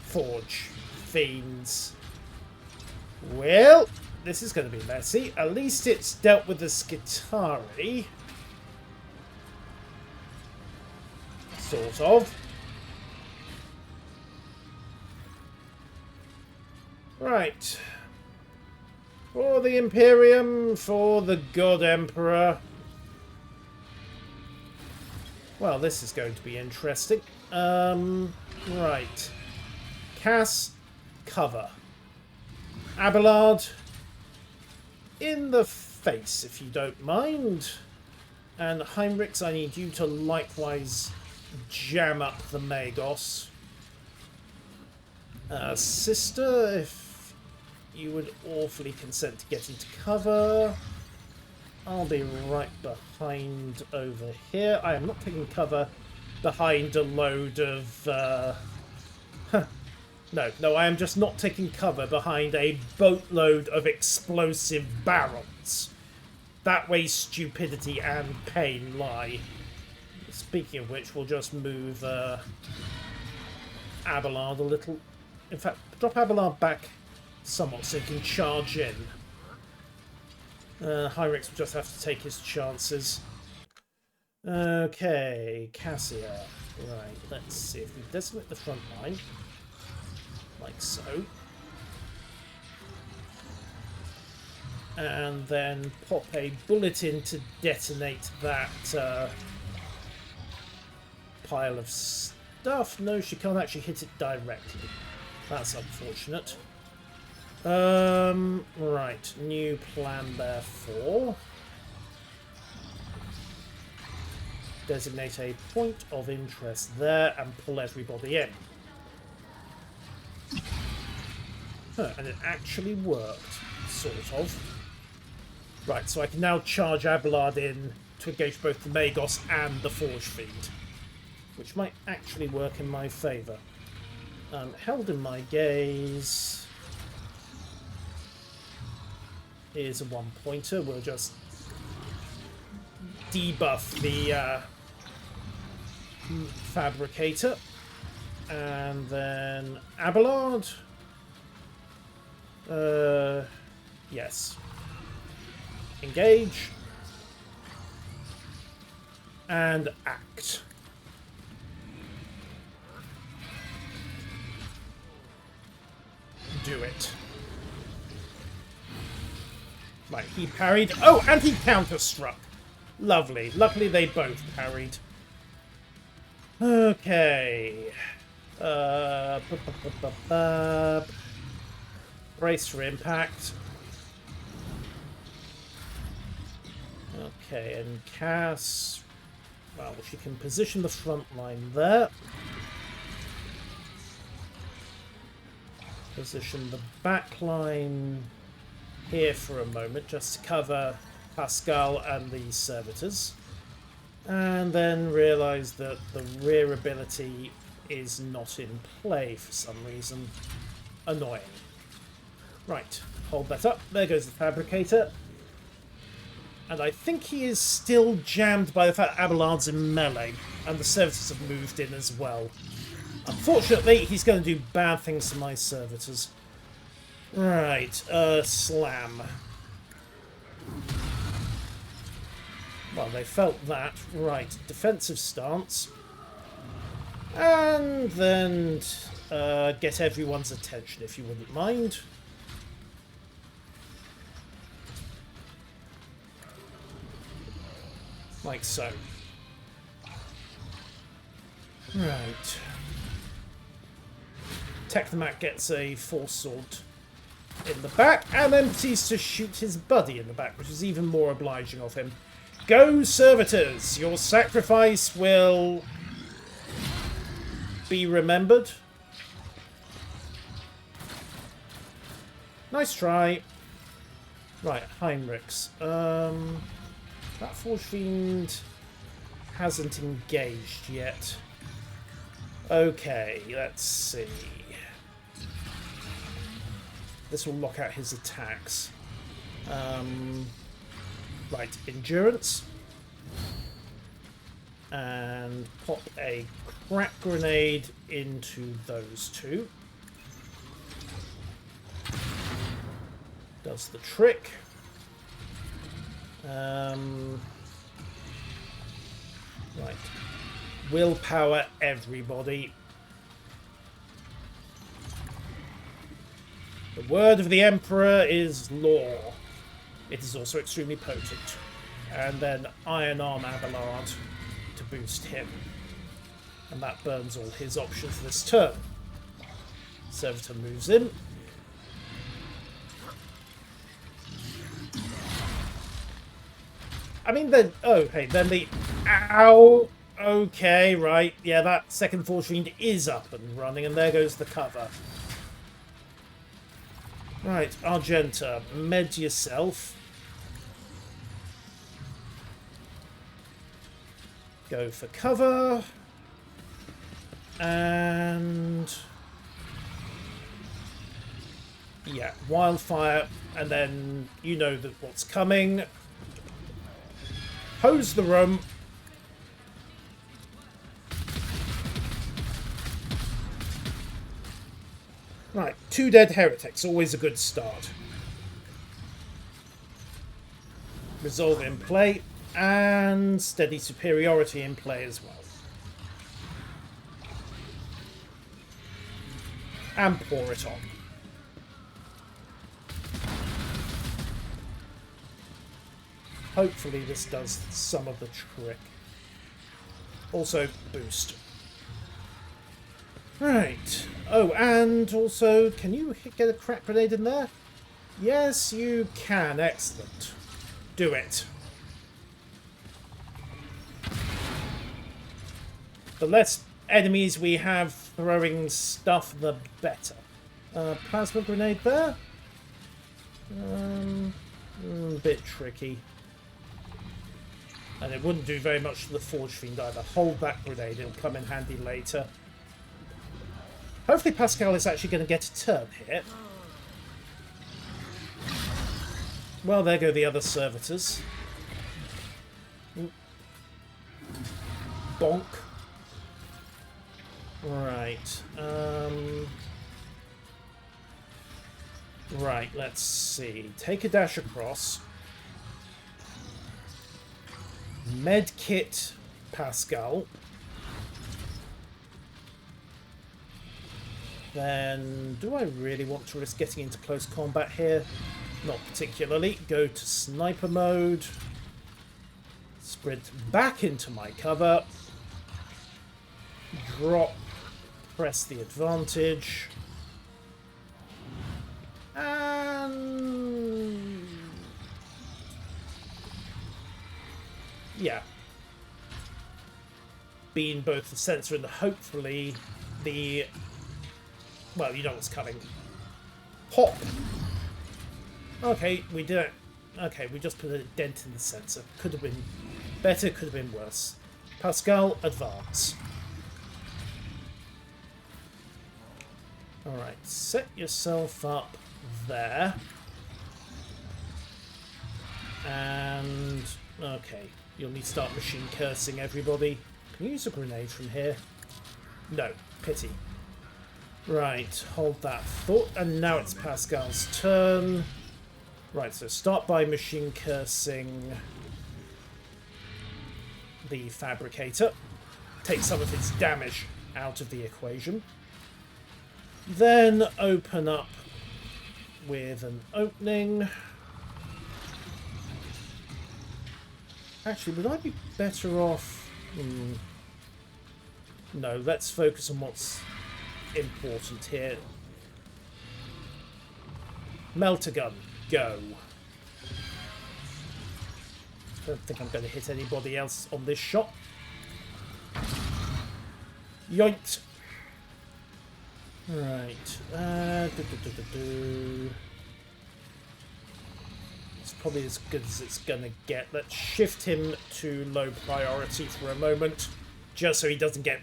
forge fiends. Well, this is going to be messy. At least it's dealt with the Skitari. Sort of. Right. For the Imperium, for the God Emperor. Well, this is going to be interesting. Right. Cass, cover. Abelard, in the face, if you don't mind. And Heinrichs, I need you to likewise jam up the Magos. Sister, if you would awfully consent to get into cover. I'll be right behind over here. I am not taking cover behind a load of... No, I am just not taking cover behind a boatload of explosive barrels. That way stupidity and pain lie. Speaking of which, we'll just move Abelard a little. In fact, drop Abelard back somewhat so he can charge in. Heinrichs will just have to take his chances. Okay, Cassia. Right, let's see if we designate the front line. Like so. And then pop a bullet in to detonate that pile of stuff. No, she can't actually hit it directly. That's unfortunate. Right, new plan therefore. Designate a point of interest there and pull everybody in. And it actually worked, sort of. Right, so I can now charge Abelard in to engage both the Magos and the Forge Fiend. which might actually work in my favour. Held in my gaze is a one-pointer. We'll just debuff the Fabricator. And then Abelard. Yes. Engage. And act. Do it. Right, he parried. Oh, and he counter-struck. Lovely. Luckily, they both parried. Okay. Brace for impact. Okay, and Cass. Well, she can position the front line there. Position the back line here for a moment, just to cover Pascal and the servitors. And then realise that the rear ability is not in play for some reason. Annoying. Right, hold that up. There goes the Fabricator. And I think he is still jammed by the fact that Abelard's in melee, and the servitors have moved in as well. Unfortunately, he's going to do bad things to my servitors. Right, slam. Well, they felt that. Right, defensive stance. And then get everyone's attention, if you wouldn't mind. Like so. Right. Technomat gets a force sword in the back and then proceeds to shoot his buddy in the back, which is even more obliging of him. Go, servitors! Your sacrifice will be remembered. Nice try. Right, Heinrichs. That Forge Fiend hasn't engaged yet. Okay, let's see. This will lock out his attacks. Right, Endurance. And pop a crack grenade into those two. Does the trick. Right. Willpower, everybody. The word of the Emperor is law. It is also extremely potent. And then Iron Arm Abelard to boost him. And that burns all his options this turn. Servitor moves in. I mean, then... Oh, hey, then the... Ow! Okay, right. Yeah, that second Forge Fiend is up and running, and there goes the cover. Right, Argenta, med yourself. Go for cover. And... yeah, Wildfire, and then you know that what's coming. Hose the room. Right, 2 dead heretics, always a good start. Resolve in play, and steady superiority in play as well. And pour it on. Hopefully this does some of the trick. Also, boost. Right. Oh, and also, can you get a crack grenade in there? Yes, you can. Excellent. Do it. The less enemies we have throwing stuff, the better. Plasma grenade there? A bit tricky. And it wouldn't do very much to the Forge Fiend either. Hold that grenade, it'll come in handy later. Hopefully Pascal is actually going to get a turn here. Well, there go the other servitors. Bonk. Right. Right, let's see. Take a dash across. Medkit Pascal. Then, do I really want to risk getting into close combat here? Not particularly. Go to sniper mode. Sprint back into my cover. Drop. Press the advantage. And... yeah. Being both the sensor and hopefully the... well, you know what's coming. Pop! Okay, we did it. Okay, we just put a dent in the sensor. Could have been better, could have been worse. Pascal, advance. Alright, set yourself up there. And... okay, you'll need to start machine cursing everybody. Can you use a grenade from here? No, pity. Right, hold that thought. And now it's Pascal's turn. Right, so start by machine cursing the Fabricator. Take some of its damage out of the equation. Then open up with an opening. Actually, would I be better off... no, let's focus on what's important here. Melter gun, go. Don't think I'm going to hit anybody else on this shot. Yoinked. Right. It's probably as good as it's going to get. Let's shift him to low priority for a moment, just so he doesn't get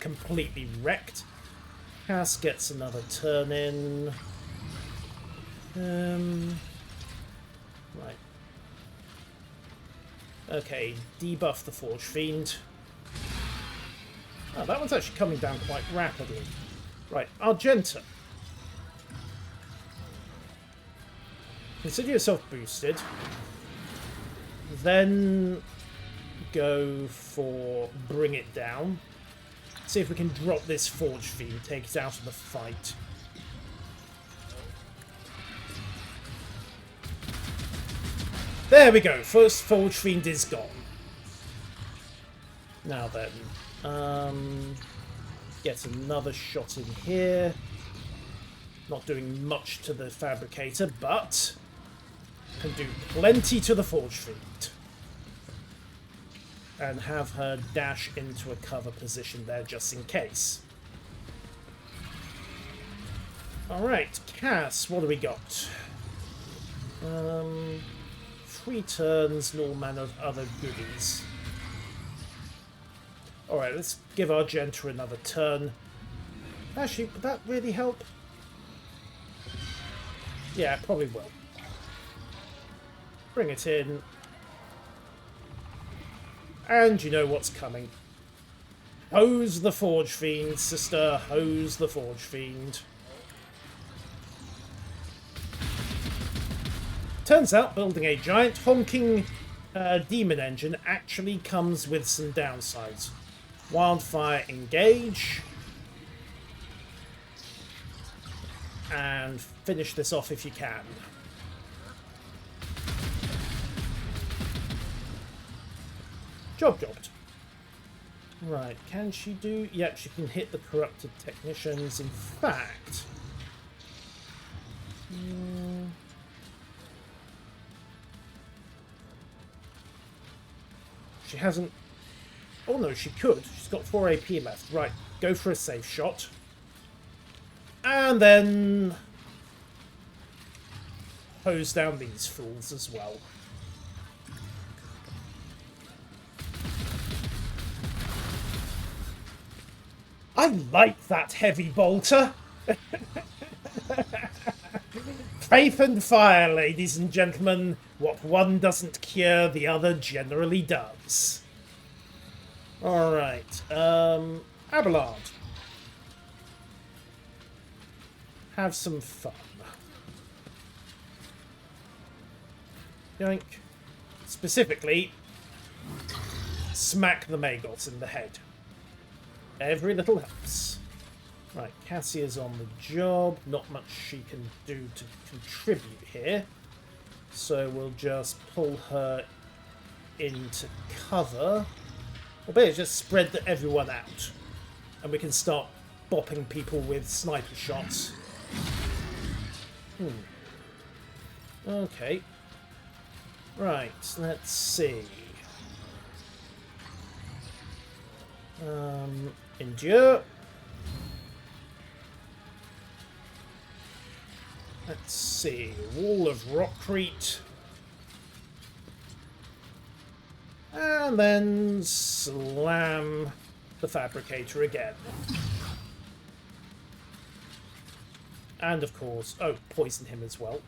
completely wrecked. Cass gets another turn in. Right. Okay, debuff the Forge Fiend. Oh, that one's actually coming down quite rapidly. Right, Argenta. Consider yourself boosted. Then go for Bring It Down. See if we can drop this Forge Fiend, take it out of the fight. There we go, first Forge Fiend is gone. Now then, get another shot in here. Not doing much to the Fabricator, but can do plenty to the Forge Fiend. And have her dash into a cover position there just in case. Alright, Cass, what do we got? 3 turns and all manner of other goodies. Alright, let's give Argenta another turn. Actually, would that really help? Yeah, it probably will. Bring it in. And you know what's coming. Hose the Forge Fiend, sister. Hose the Forge Fiend. Turns out building a giant honking demon engine actually comes with some downsides. Wildfire engage. And finish this off if you can. Jobbed. Right, can she do... yep, she can hit the corrupted technicians. In fact... she hasn't... oh no, she could. She's got 4 AP left. Right, go for a safe shot. And then... hose down these fools as well. I like that heavy bolter. Faith and fire, ladies and gentlemen. What one doesn't cure, the other generally does. Alright, Abelard. Have some fun. Yoink. Specifically, smack the Magos in the head. Every little helps. Right, Cassia's on the job. Not much she can do to contribute here. So we'll just pull her into cover. Or better just spread everyone out. And we can start bopping people with sniper shots. Okay. Right, let's see. Endure. Let's see. Wall of Rockcrete. And then slam the Fabricator again. And of course, poison him as well.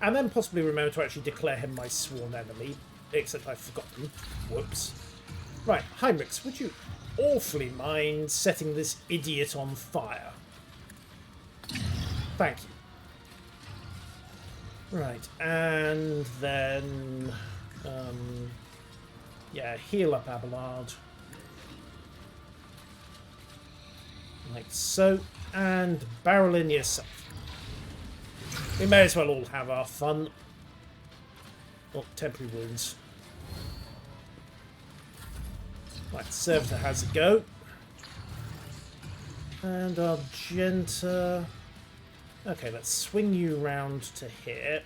And then possibly remember to actually declare him my sworn enemy. Except I've forgotten. Whoops. Right, Heinrichs, would you awfully mind setting this idiot on fire? Thank you. Right, and then... yeah, heal up Abelard. Like so. And barrel in yourself. We may as well all have our fun. Oh, temporary wounds. Right, Servitor has a go. And Argenta... Okay, let's swing you round to here.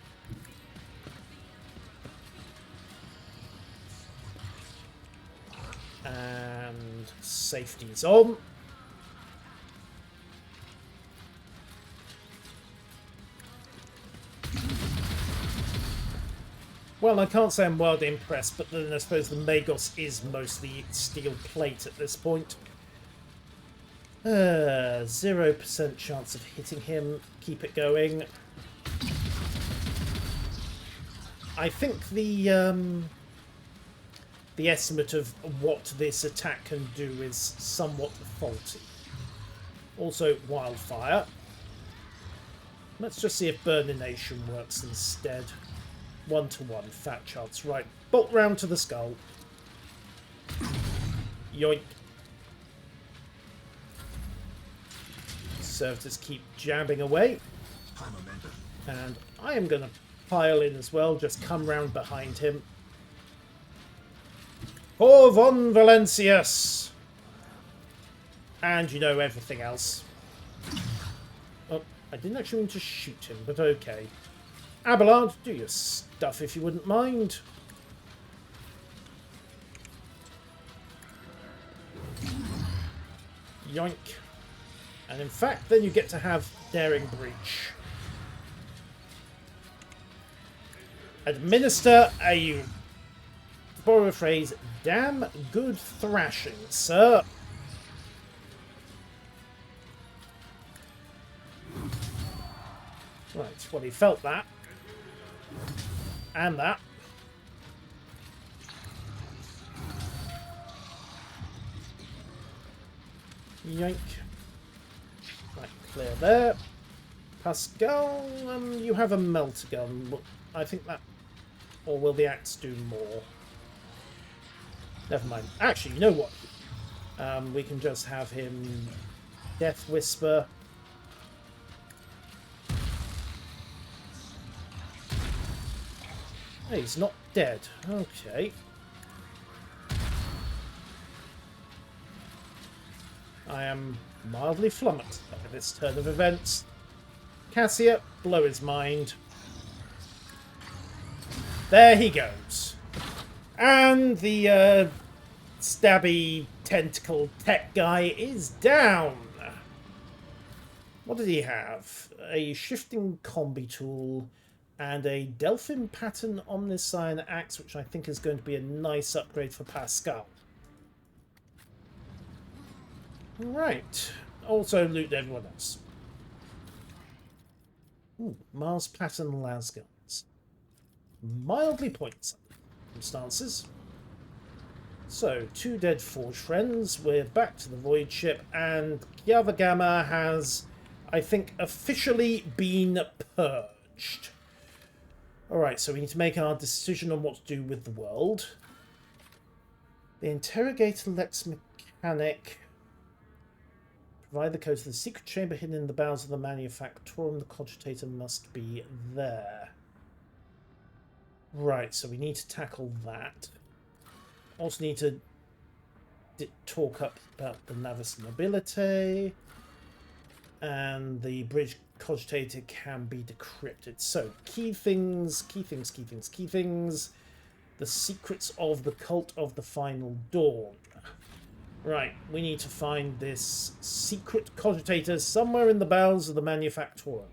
And safety's on. Well, I can't say I'm wildly impressed, but then I suppose the Magos is mostly steel plate at this point. 0% chance of hitting him. Keep it going. I think the estimate of what this attack can do is somewhat faulty. Also, Wildfire. Let's just see if Burnination works instead. 1-to-1, fat chance. Right, bolt round to the skull. Yoink. Servitors keep jabbing away. And I am going to pile in as well, just come round behind him. For von Valencius! And you know everything else. Oh, I didn't actually mean to shoot him, but okay. Abelard, do your stuff if you wouldn't mind. Yoink. And in fact, then you get to have Daring Breach. Administer a, borrow a phrase, damn good thrashing, sir. Right, well, he felt that. And that. Yoink. Right, clear there. Pascal, you have a melter gun. I think that... Or will the axe do more? Never mind. Actually, you know what? We can just have him Death Whisper. Hey, he's not dead. Okay. I am mildly flummoxed by this turn of events. Cassia, blow his mind. There he goes. And the stabby tentacle tech guy is down. What did he have? A shifting combi tool and a Delphin pattern Omniscient axe, which I think is going to be a nice upgrade for Pascal. Right. Also loot everyone else. Ooh, Mars pattern lasguns. Mildly points circumstances. So, 2 dead forge friends. We're back to the void ship, and Kiava Gamma has, I think, officially been purged. Alright, so we need to make our decision on what to do with the world. The interrogator Lex Mechanic. Provide the code to the secret chamber hidden in the bowels of the Manufactorum. The cogitator must be there. Right, so we need to tackle that. Also need to talk up about the Navis Nobility. And the bridge cogitator can be decrypted. So, key things. The secrets of the cult of the final dawn. Right, we need to find this secret cogitator somewhere in the bowels of the Manufactorum.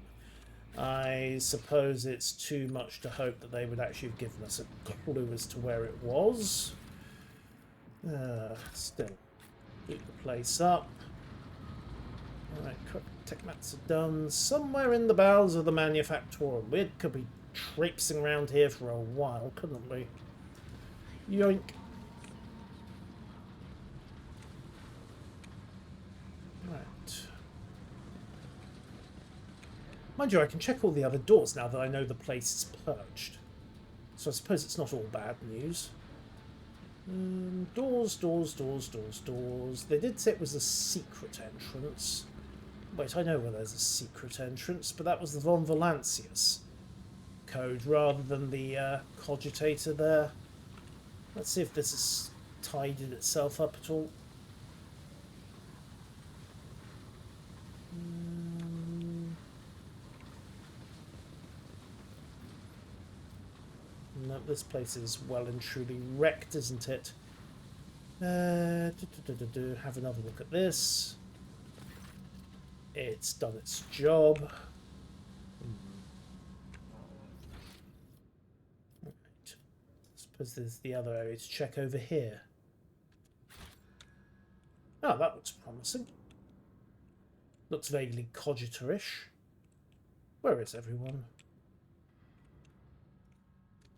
I suppose it's too much to hope that they would actually have given us a clue as to where it was. Still, keep the place up. Alright, tech mats are done. Somewhere in the bowels of the Manufactorum. We could be traipsing around here for a while, couldn't we? Yoink. Right. Mind you, I can check all the other doors now that I know the place is purged. So I suppose it's not all bad news. Doors. They did say it was a secret entrance. Wait, I know where there's a secret entrance, but that was the Von Valancius code rather than the cogitator there. Let's see if this has tidied itself up at all. No, this place is well and truly wrecked, isn't it? Have another look at this. It's done its job. Right. I suppose there's the other area to check over here. Oh, that looks promising. Looks vaguely cogitorish. Where is everyone?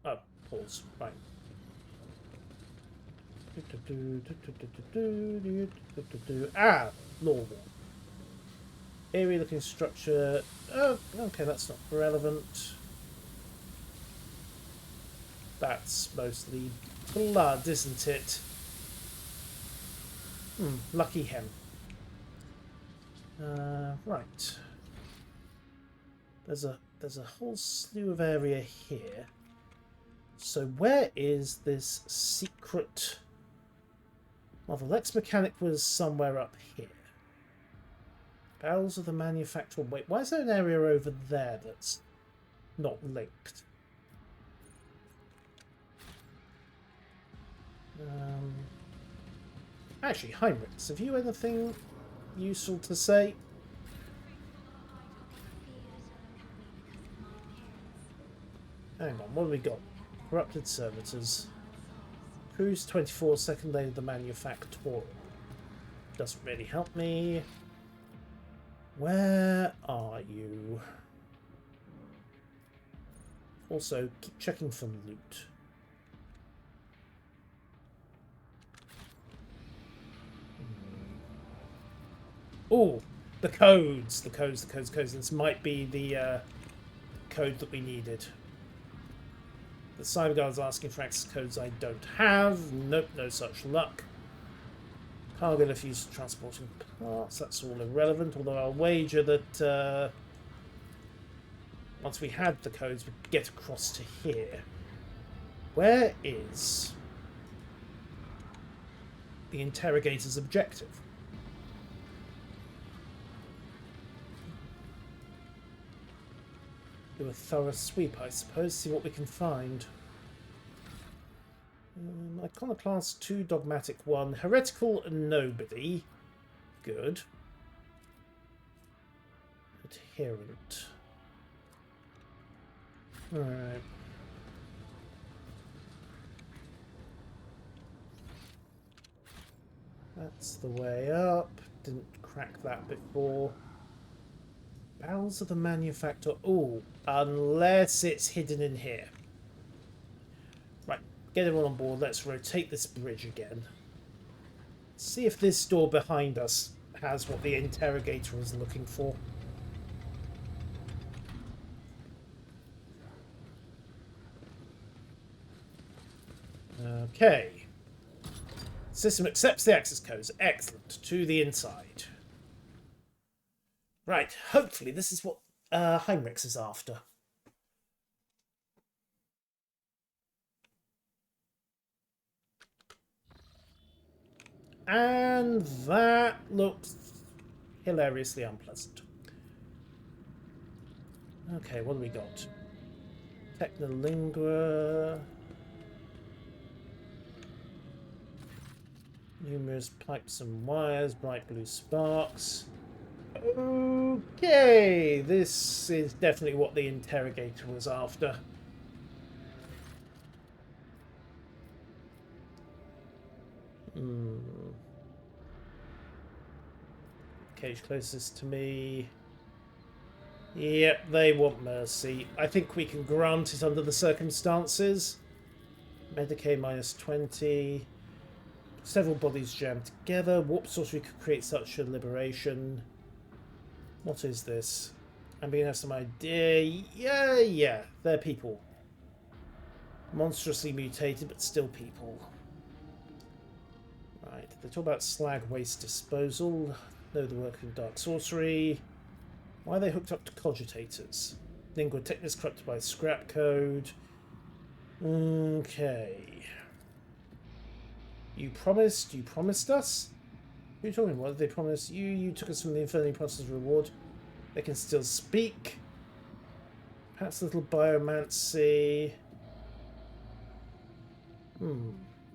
Oh, pause. Right. Ah, normal. Eerie looking structure. Oh, okay, that's not relevant. That's mostly blood, isn't it? Lucky him. Right. There's a whole slew of area here. So where is this secret? Well, the Lex Mechanic was somewhere up here. Bowels of the Manufactorum. Wait, why is there an area over there that's not linked? Actually, Heinrichs, have you anything useful to say? Hang on, what have we got? Corrupted servitors. Cruise 24, second lane of the Manufactorum. Doesn't really help me. Where are you? Also, keep checking for loot. Oh, the codes. The codes. This might be the code that we needed. The Cyberguard's asking for access codes I don't have. Nope, no such luck. Cargo if used for transporting parts. That's all irrelevant, although I'll wager that once we had the codes, we'd get across to here. Where is the interrogator's objective? Do a thorough sweep, I suppose, see what we can find. Iconoclast 2, Dogmatic 1, Heretical Nobody. Good. Adherent. Alright. That's the way up. Didn't crack that before. Bowels of the manufacturer. Oh, unless it's hidden in here. Right, get everyone on board. Let's rotate this bridge again. See if this door behind us has what the interrogator was looking for. Okay. System accepts the access codes. Excellent. To the inside. Right. Hopefully this is what Heinrichs is after. And that looks hilariously unpleasant. Okay, what do we got? Technolingua. Numerous pipes and wires, bright blue sparks. Okay, this is definitely what the interrogator was after. Cage closest to me. Yep, they want mercy. I think we can grant it under the circumstances. Medicaid minus 20. Several bodies jammed together. Warp sorcery could create such a liberation. What is this? I'm beginning to have some idea. Yeah, they're people. Monstrously mutated, but still people. Right, they talk about slag waste disposal. Know the work of dark sorcery. Why are they hooked up to cogitators? Lingua technics corrupted by scrap code. Okay. You promised us? Who told me? What did they promise? You took us from the Infernal Process reward. They can still speak. Perhaps a little biomancy.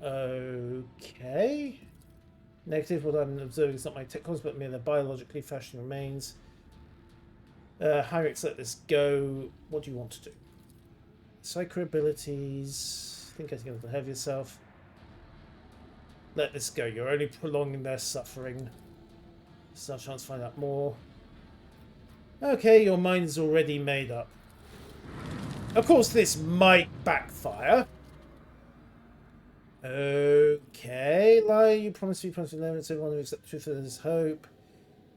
Okay. Negative, what I'm observing is not my tech cause, but mere their biologically fashioned remains. Hyrix, let this go. What do you want to do? Psycho abilities. Think getting a little ahead of yourself. Let this go. You're only prolonging their suffering. Still a chance to find out more. Okay, your mind is already made up. Of course, this might backfire. Okay, lie. You promise me, promise me, limits. Everyone who accepts the truth of this hope.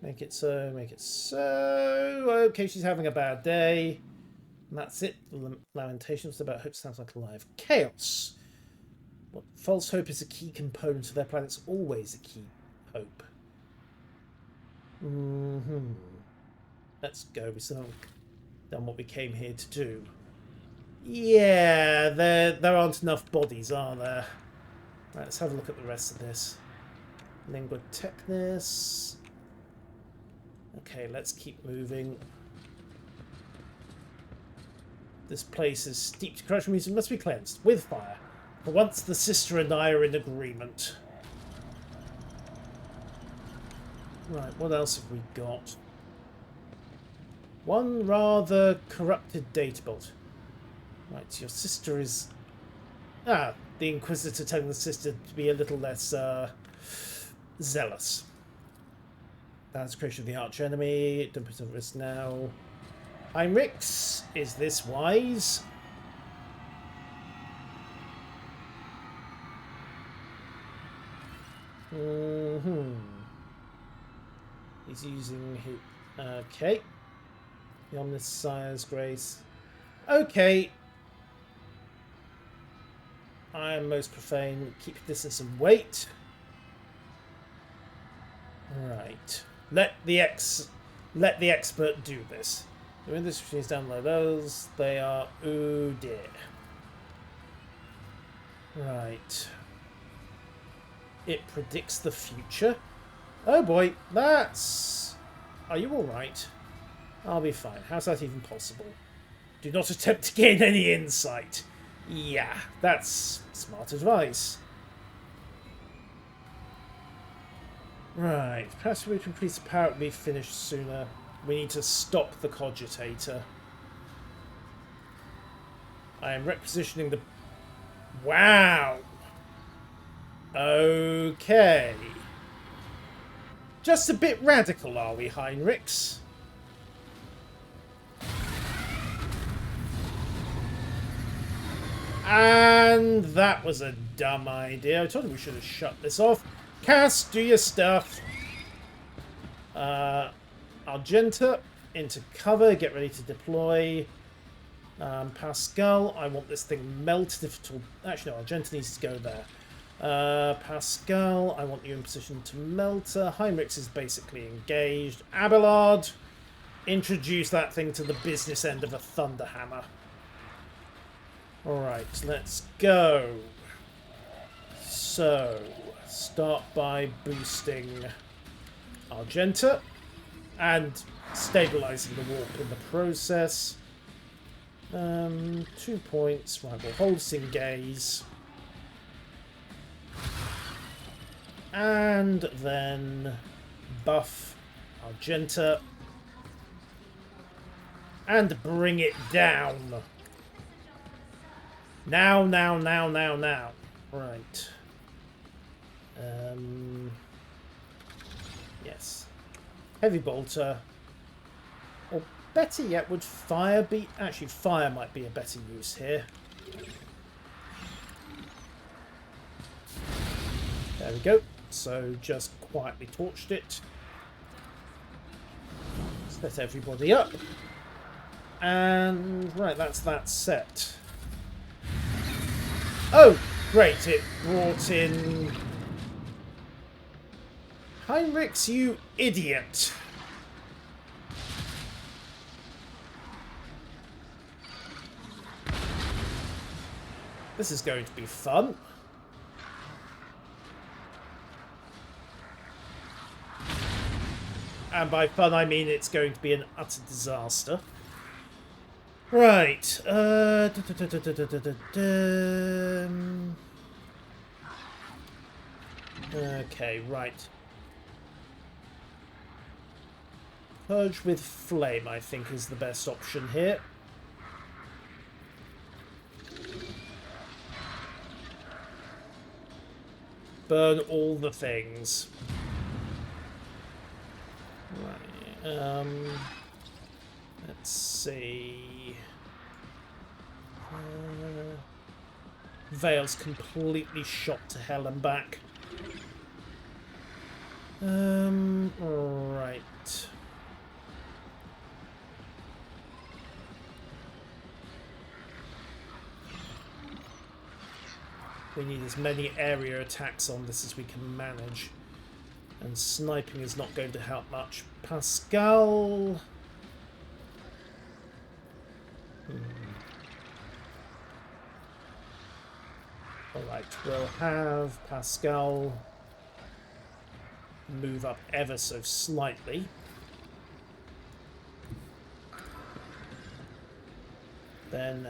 Make it so, make it so. Okay, she's having a bad day. And that's it. Lamentations about hope sounds like alive. Chaos. What false hope is a key component of their planet's always a key hope. Let's go. We still haven't done what we came here to do. Yeah, there aren't enough bodies, are there? Right, let's have a look at the rest of this. Lingua Technis. Okay, let's keep moving. This place is steeped in corruption, means it must be cleansed with fire. For once, the sister and I are in agreement. Right, what else have we got? One rather corrupted databot. Right, your sister is... the Inquisitor telling the sister to be a little less zealous. That's creation of the arch enemy. Don't put it at risk now. Heinrichs, is this wise? He's using his... Okay. The Omnis Sire's Grace. Okay. I am most profane. Keep your distance and wait. Right. Let the expert do this. The Windows machines download those. They are... Oh dear. Right. It predicts the future. Oh boy, that's... Are you alright? I'll be fine. How's that even possible? Do not attempt to gain any insight. Yeah, that's smart advice. Right, perhaps we can increase the power to be finished sooner. We need to stop the cogitator. I am requisitioning the... Wow! Okay. Just a bit radical, are we, Heinrichs? And that was a dumb idea. I told him we should have shut this off. Cass, do your stuff. Argenta, into cover. Get ready to deploy. Pascal, I want this thing melted. If at all. Actually, no, Argenta needs to go there. Pascal, I want you in position to melter. Heinrichs is basically engaged. Abelard, introduce that thing to the business end of a Thunderhammer. Alright, let's go. So, start by boosting Argenta and stabilising the warp in the process. 2 points. Right, we'll hold Singaze. And then buff Argenta. And bring it down. Now. Right. Yes. Heavy bolter. Or better yet, would fire be... Actually, fire might be a better use here. There we go. So, just quietly torched it. Set everybody up. And, right, that's that set. Oh, great, it brought in... Heinrichs, you idiot. This is going to be fun. And by fun, I mean it's going to be an utter disaster. Right. Okay, right. Purge with flame, I think, is the best option here. Burn all the things. Right. Let's see. Vale's completely shot to hell and back. Right. We need as many area attacks on this as we can manage. And sniping is not going to help much. Pascal... Alright, we'll have Pascal move up ever so slightly. Then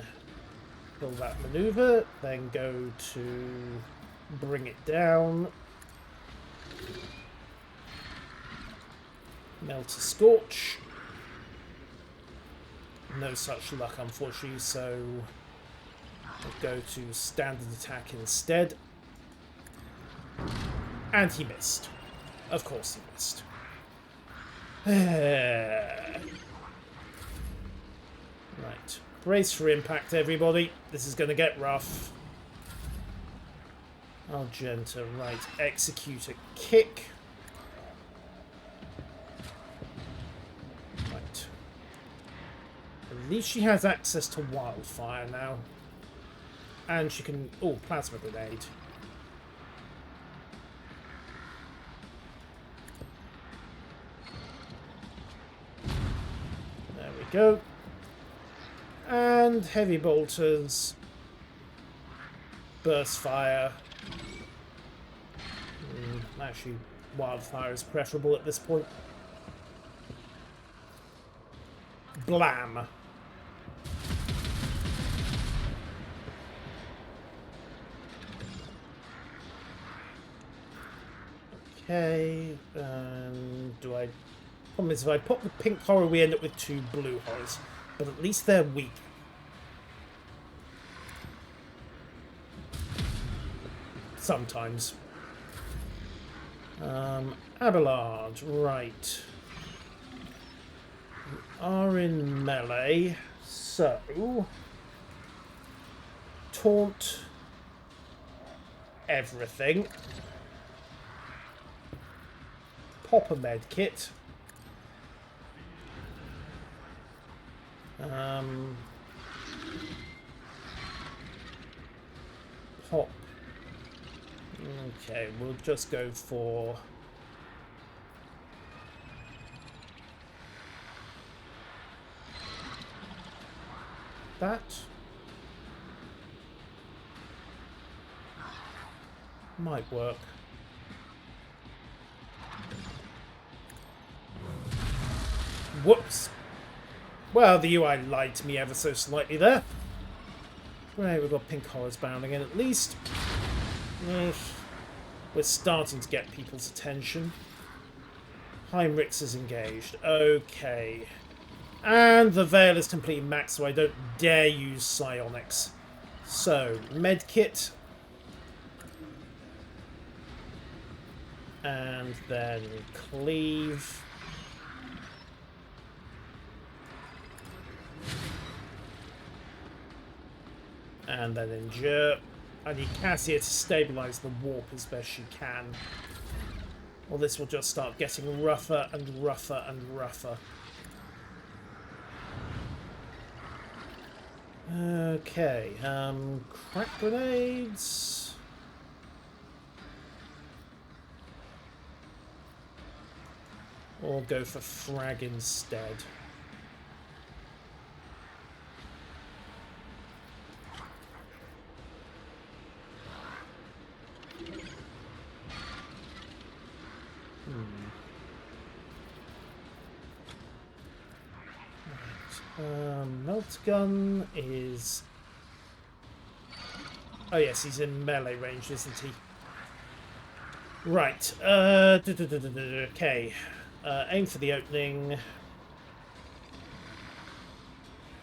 kill that maneuver, then go to bring it down. Melt a Scorch. No such luck, unfortunately, so we'll go to standard attack instead. And he missed. Of course he missed. Right. Brace for impact, everybody. This is going to get rough. Argenta, right. Execute a kick. Right. At least she has access to wildfire now. And she can... Oh, plasma grenade. There we go. And heavy bolters. Burst fire. Actually, wildfire is preferable at this point. Blam. Okay, do I... Problem is, if I pop the pink horror, we end up with 2 blue horrors. But at least they're weak. Sometimes. Abelard, right. We are in melee, so taunt everything. Pop a med kit. Pop. Okay, we'll just go for that. Might work. Whoops. Well, the UI lied to me ever so slightly there. Right, we've got pink horrors bounding in at least. We're starting to get people's attention. Heinrichs is engaged. Okay. And the Veil is completely maxed, so I don't dare use psionics. So, medkit. And then cleave. And then endure. I need Cassia to stabilise the warp as best she can. Or this will just start getting rougher and rougher and rougher. Okay, crack grenades. Or go for frag instead. Melt gun is... Oh yes, he's in melee range, isn't he? Right. Okay. Aim for the opening.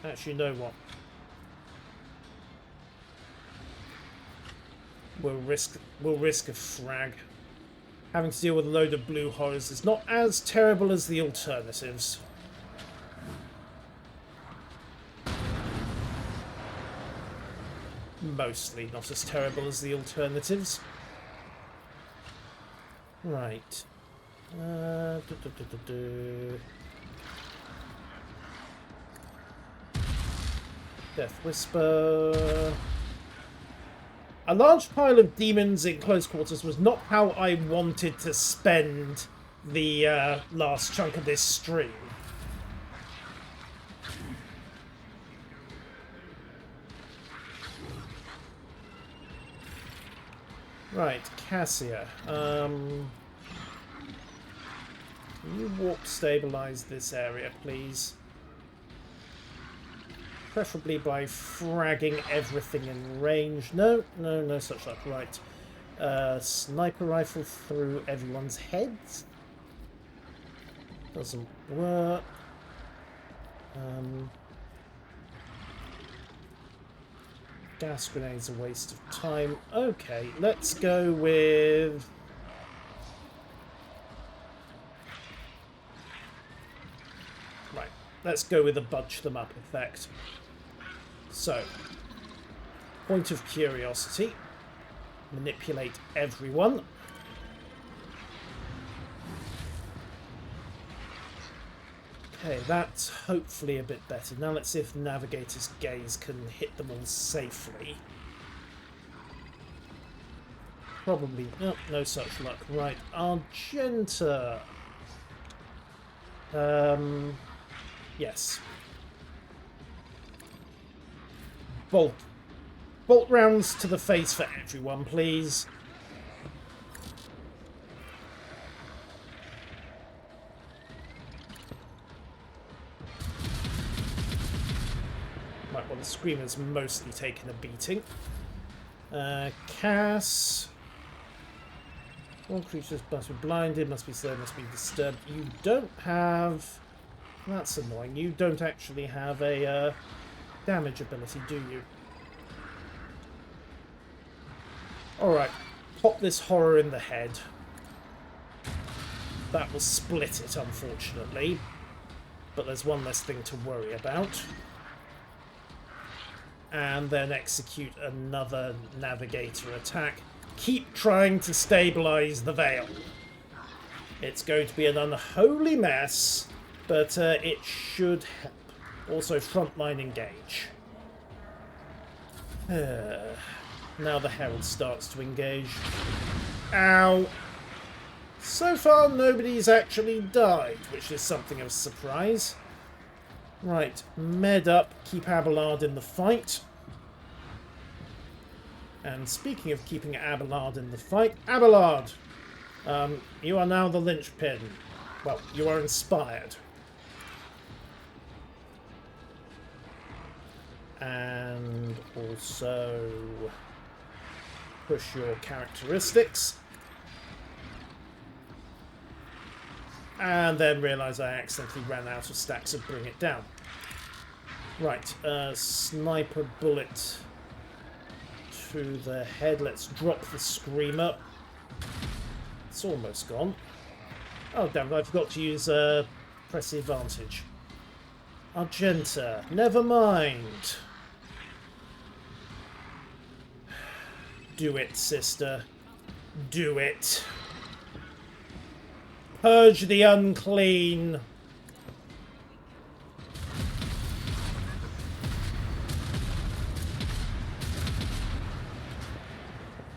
Actually, you know what? We'll risk a frag. Having to deal with a load of blue horrors is not as terrible as the alternatives. Mostly not as terrible as the alternatives. Right. Death Whisper. A large pile of demons in close quarters was not how I wanted to spend the last chunk of this stream. Right, Cassia. Can you warp stabilize this area, please? Preferably by fragging everything in range. No such luck. Right. Sniper rifle through everyone's heads. Doesn't work. Gas grenades a waste of time. Okay, let's go with... Right, let's go with a bunch them up effect. So, point of curiosity. Manipulate everyone. Okay, that's hopefully a bit better. Now let's see if the Navigator's Gaze can hit them all safely. Probably... Oh, no such luck. Right, Argenta. Yes. Bolt rounds to the face for everyone, please. Right, well, the Screamer's mostly taken a beating. Cass. All creatures must be blinded, must be slowed, must be disturbed. You don't have... That's annoying. You don't actually have a damage ability, do you? Alright. Pop this horror in the head. That will split it, unfortunately. But there's one less thing to worry about. And then execute another navigator attack. Keep trying to stabilize the Veil. It's going to be an unholy mess, but it should help. Also, frontline engage. Now the Herald starts to engage. Ow! So far, nobody's actually died, which is something of a surprise. Right, med up, keep Abelard in the fight. And speaking of keeping Abelard in the fight, Abelard! You are now the linchpin. Well, you are inspired. And also push your characteristics. And then realise I accidentally ran out of stacks of bring it down. Right, sniper bullet to the head. Let's drop the screamer. It's almost gone. Oh damn it, I forgot to use press the advantage. Argenta, never mind. Do it, sister. Do it. Purge the unclean.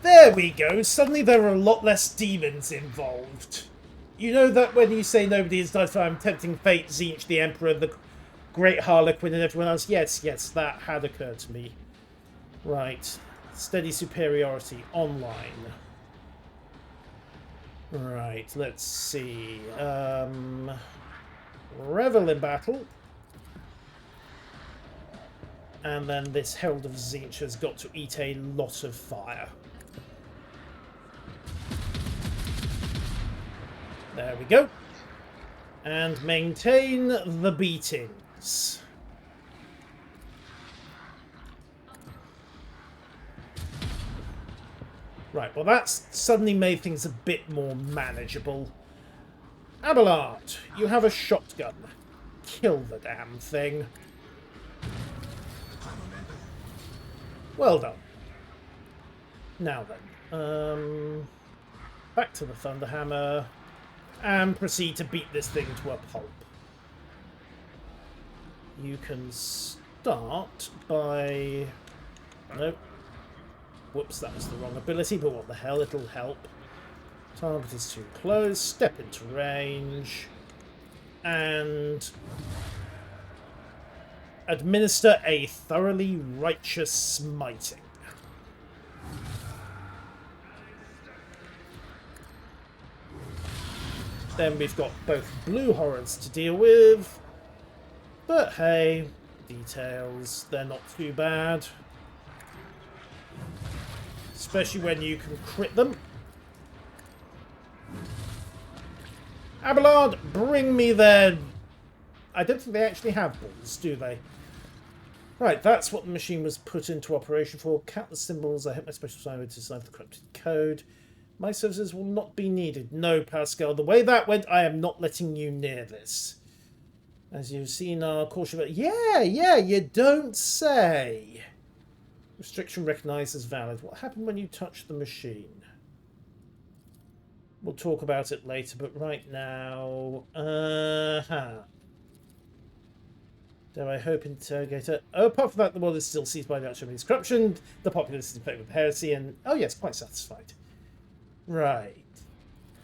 There we go. Suddenly there are a lot less demons involved. You know that when you say nobody has died for I'm tempting fate, Tzeentch, the Emperor, the Great Harlequin, and everyone else. Yes, that had occurred to me. Right. Steady superiority online. Right, let's see. Revel in battle. And then this Herald of Tzeentch has got to eat a lot of fire. There we go. And maintain the beatings. Right, well that's suddenly made things a bit more manageable. Abelard, you have a shotgun. Kill the damn thing. Well done. Now then, back to the Thunderhammer, and proceed to beat this thing to a pulp. You can start by... Nope. Whoops, that was the wrong ability, but what the hell, it'll help. Target is too close, step into range, and administer a thoroughly righteous smiting. Then we've got both blue horrors to deal with, but hey, details, they're not too bad. Especially when you can crit them. Abelard, bring me their... I don't think they actually have balls, do they? Right, that's what the machine was put into operation for. Countless symbols. I hope my special assignment to decipher the corrupted code. My services will not be needed. No, Pascal. The way that went, I am not letting you near this. As you've seen our caution... Yeah, you don't say. Restriction recognised as valid. What happened when you touched the machine? We'll talk about it later, but right now... Do I hope interrogator? Oh, apart from that, the world is still seized by the Archimed's corruption. The populace is infected with heresy, and... Oh yes, quite satisfied. Right.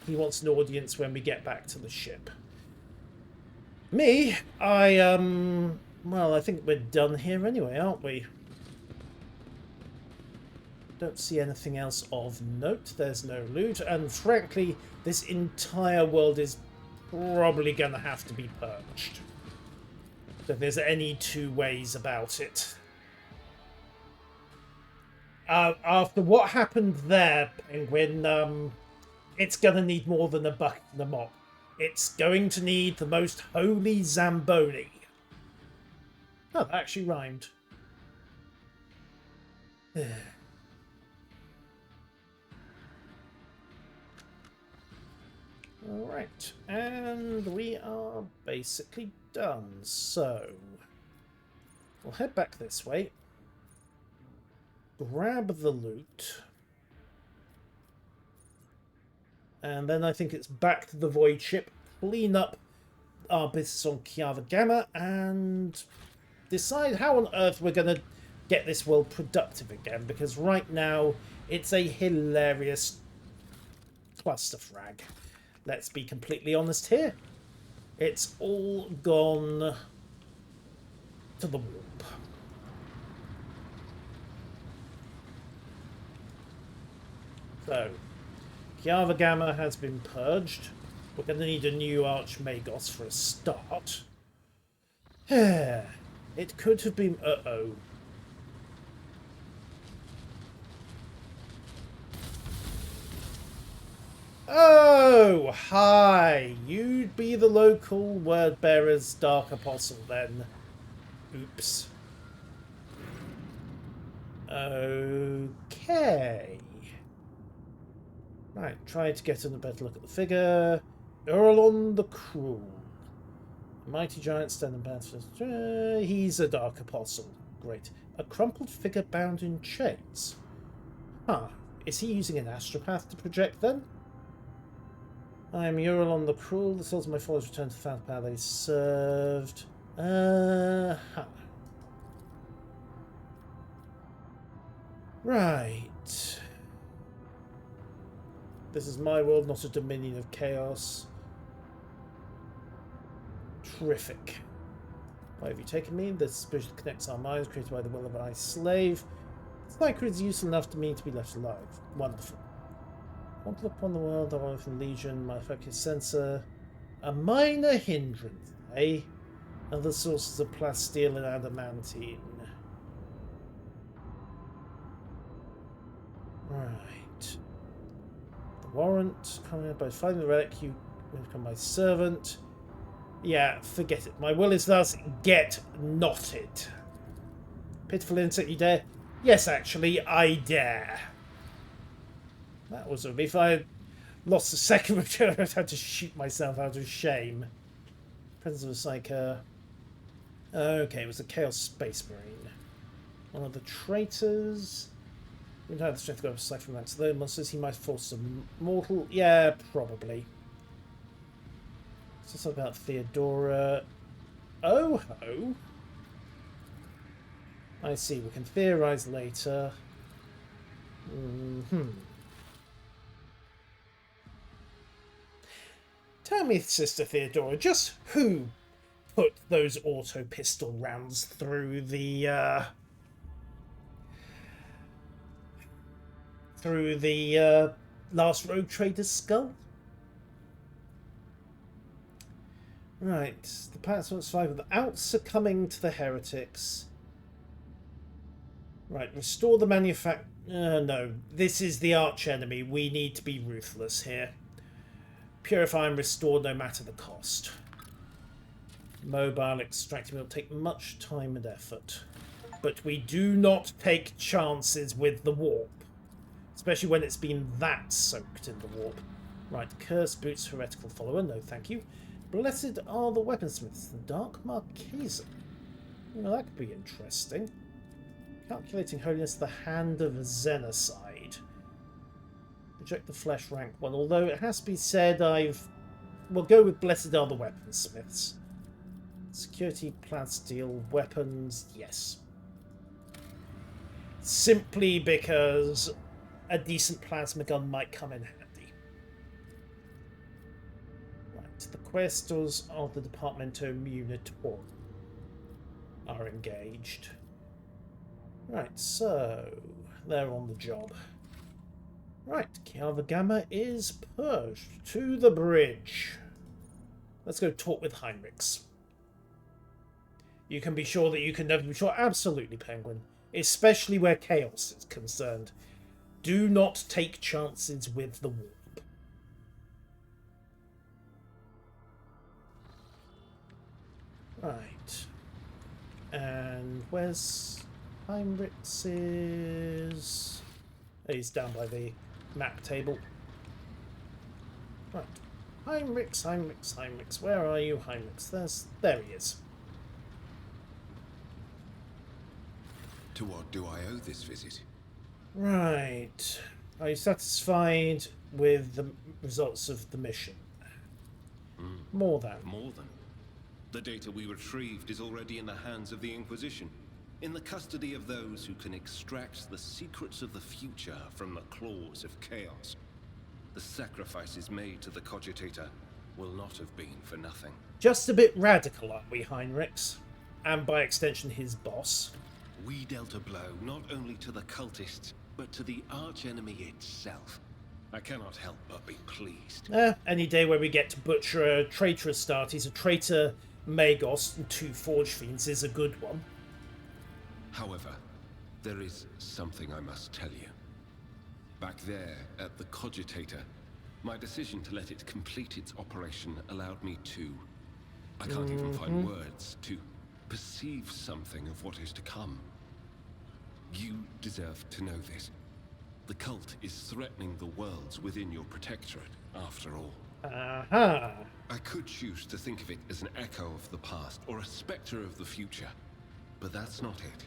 He wants an audience when we get back to the ship. Me? Well, I think we're done here anyway, aren't we? Don't see anything else of note. There's no loot. And frankly, this entire world is probably going to have to be purged. If there's any two ways about it. After what happened there, Penguin, it's going to need more than a bucket and a mop. It's going to need the most holy Zamboni. Oh, that actually rhymed. Alright, and we are basically done. So, we'll head back this way. Grab the loot. And then I think it's back to the void ship. Clean up our business on Kiava Gamma and decide how on earth we're going to get this world productive again, because right now it's a hilarious clusterfrag. Let's be completely honest here. It's all gone to the warp. So, Kiava Gamma has been purged. We're going to need a new Archmagos for a start. It could have been... Uh-oh. Oh, hi. You'd be the local word bearer's Dark Apostle then. Oops. Okay. Right, try to get a better look at the figure. Urlon the Cruel. Mighty giant standing bad for... he's a Dark Apostle. Great. A crumpled figure bound in chains. Huh. Is he using an astropath to project then? I am Urlon the Cruel. The souls of my followers return to the found power they served. Huh. Right. This is my world, not a dominion of chaos. Terrific. Why have you taken me? The suspicion connects our minds, created by the will of an ice slave. It's like it's useful enough to me to be left alive. Wonderful. I want to look upon the world, I from Legion, my focus sensor. A minor hindrance, eh? Other sources of plasteel and adamantine. Right. The warrant, coming up by finding the relic, you will become my servant. Yeah, forget it. My will is thus get knotted. Pitiful insect, you dare? Yes, actually, I dare. That was a relief. I had lost a second return. I had to shoot myself out of shame. Presence of a Psyker. Okay, it was a Chaos Space Marine. One of the traitors. We don't have the strength to go aside from that. So those monsters, he might force some mortal. Yeah, probably. So something about Theodora. Oh ho. I see. We can theorize later. Tell me, Sister Theodora, just who put those auto pistol rounds through the last rogue trader's skull? Right, the planets will survive without succumbing to the heretics. Right, restore the no, this is the arch enemy. We need to be ruthless here. Purify and restore no matter the cost. Mobile extracting will take much time and effort. But we do not take chances with the warp. Especially when it's been that soaked in the warp. Right, Cursed Boots, Heretical Follower, no thank you. Blessed are the Weaponsmiths, the Dark Marquesan. Well, that could be interesting. Calculating Holiness, the Hand of Xenocide. Reject the Flesh, rank 1, although it has to be said we'll go with Blessed are the Weaponsmiths. Security, plasteel, weapons, yes. Simply because a decent plasma gun might come in handy. Right, the Questors of the Departamento Munitor are engaged. Right, so they're on the job. Right, Kiava Gamma is purged to the bridge. Let's go talk with Heinrichs. You can be sure that you can never be sure. Absolutely, Penguin. Especially where chaos is concerned. Do not take chances with the warp. Right. And where's Heinrichs is... He's down by the map table. Right. Heinrichs, where are you, Heinrichs? There he is. To what do I owe this visit? Right. Are you satisfied with the results of the mission? More than. More than. The data we retrieved is already in the hands of the Inquisition, in the custody of those who can extract the secrets of the future from the claws of chaos. The sacrifices made to the Cogitator will not have been for nothing. Just a bit radical, aren't we, Heinrichs? And by extension, his boss. We dealt a blow not only to the cultists, but to the archenemy itself. I cannot help but be pleased. Any day where we get to butcher a traitor Astartes, a traitor Magos, and 2 Forge Fiends is a good one. However, there is something I must tell you. Back there at the Cogitator, my decision to let it complete its operation allowed me to... I can't even find words to perceive something of what is to come. You deserve to know this. The cult is threatening the worlds within your protectorate, after all. I could choose to think of it as an echo of the past, or a spectre of the future. But that's not it.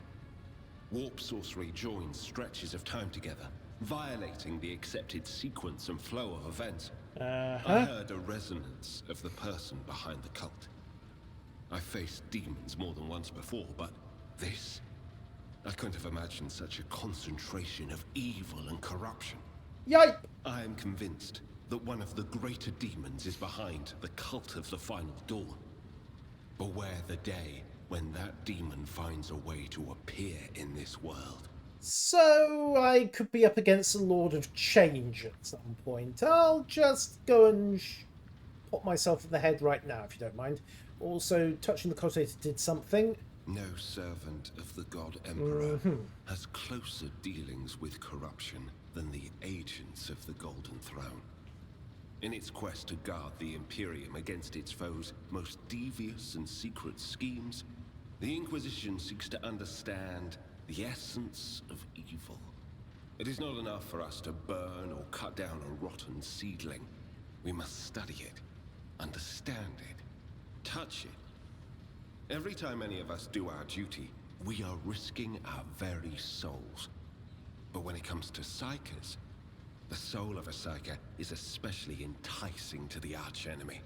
Warp sorcery joins stretches of time together, violating the accepted sequence and flow of events. I heard a resonance of the person behind the cult. I faced demons more than once before, but this... I couldn't have imagined such a concentration of evil and corruption. Yipe! I am convinced that one of the greater demons is behind the cult of the Final Dawn. Beware the day when that demon finds a way to appear in this world. So I could be up against the Lord of Change at some point. I'll just go and pop myself in the head right now, if you don't mind. Also, touching the Cogitator did something. No servant of the God Emperor has closer dealings with corruption than the agents of the Golden Throne. In its quest to guard the Imperium against its foes' most devious and secret schemes, the Inquisition seeks to understand the essence of evil. It is not enough for us to burn or cut down a rotten seedling. We must study it, understand it, touch it. Every time any of us do our duty, we are risking our very souls. But when it comes to Psykers, the soul of a Psyker is especially enticing to the archenemy.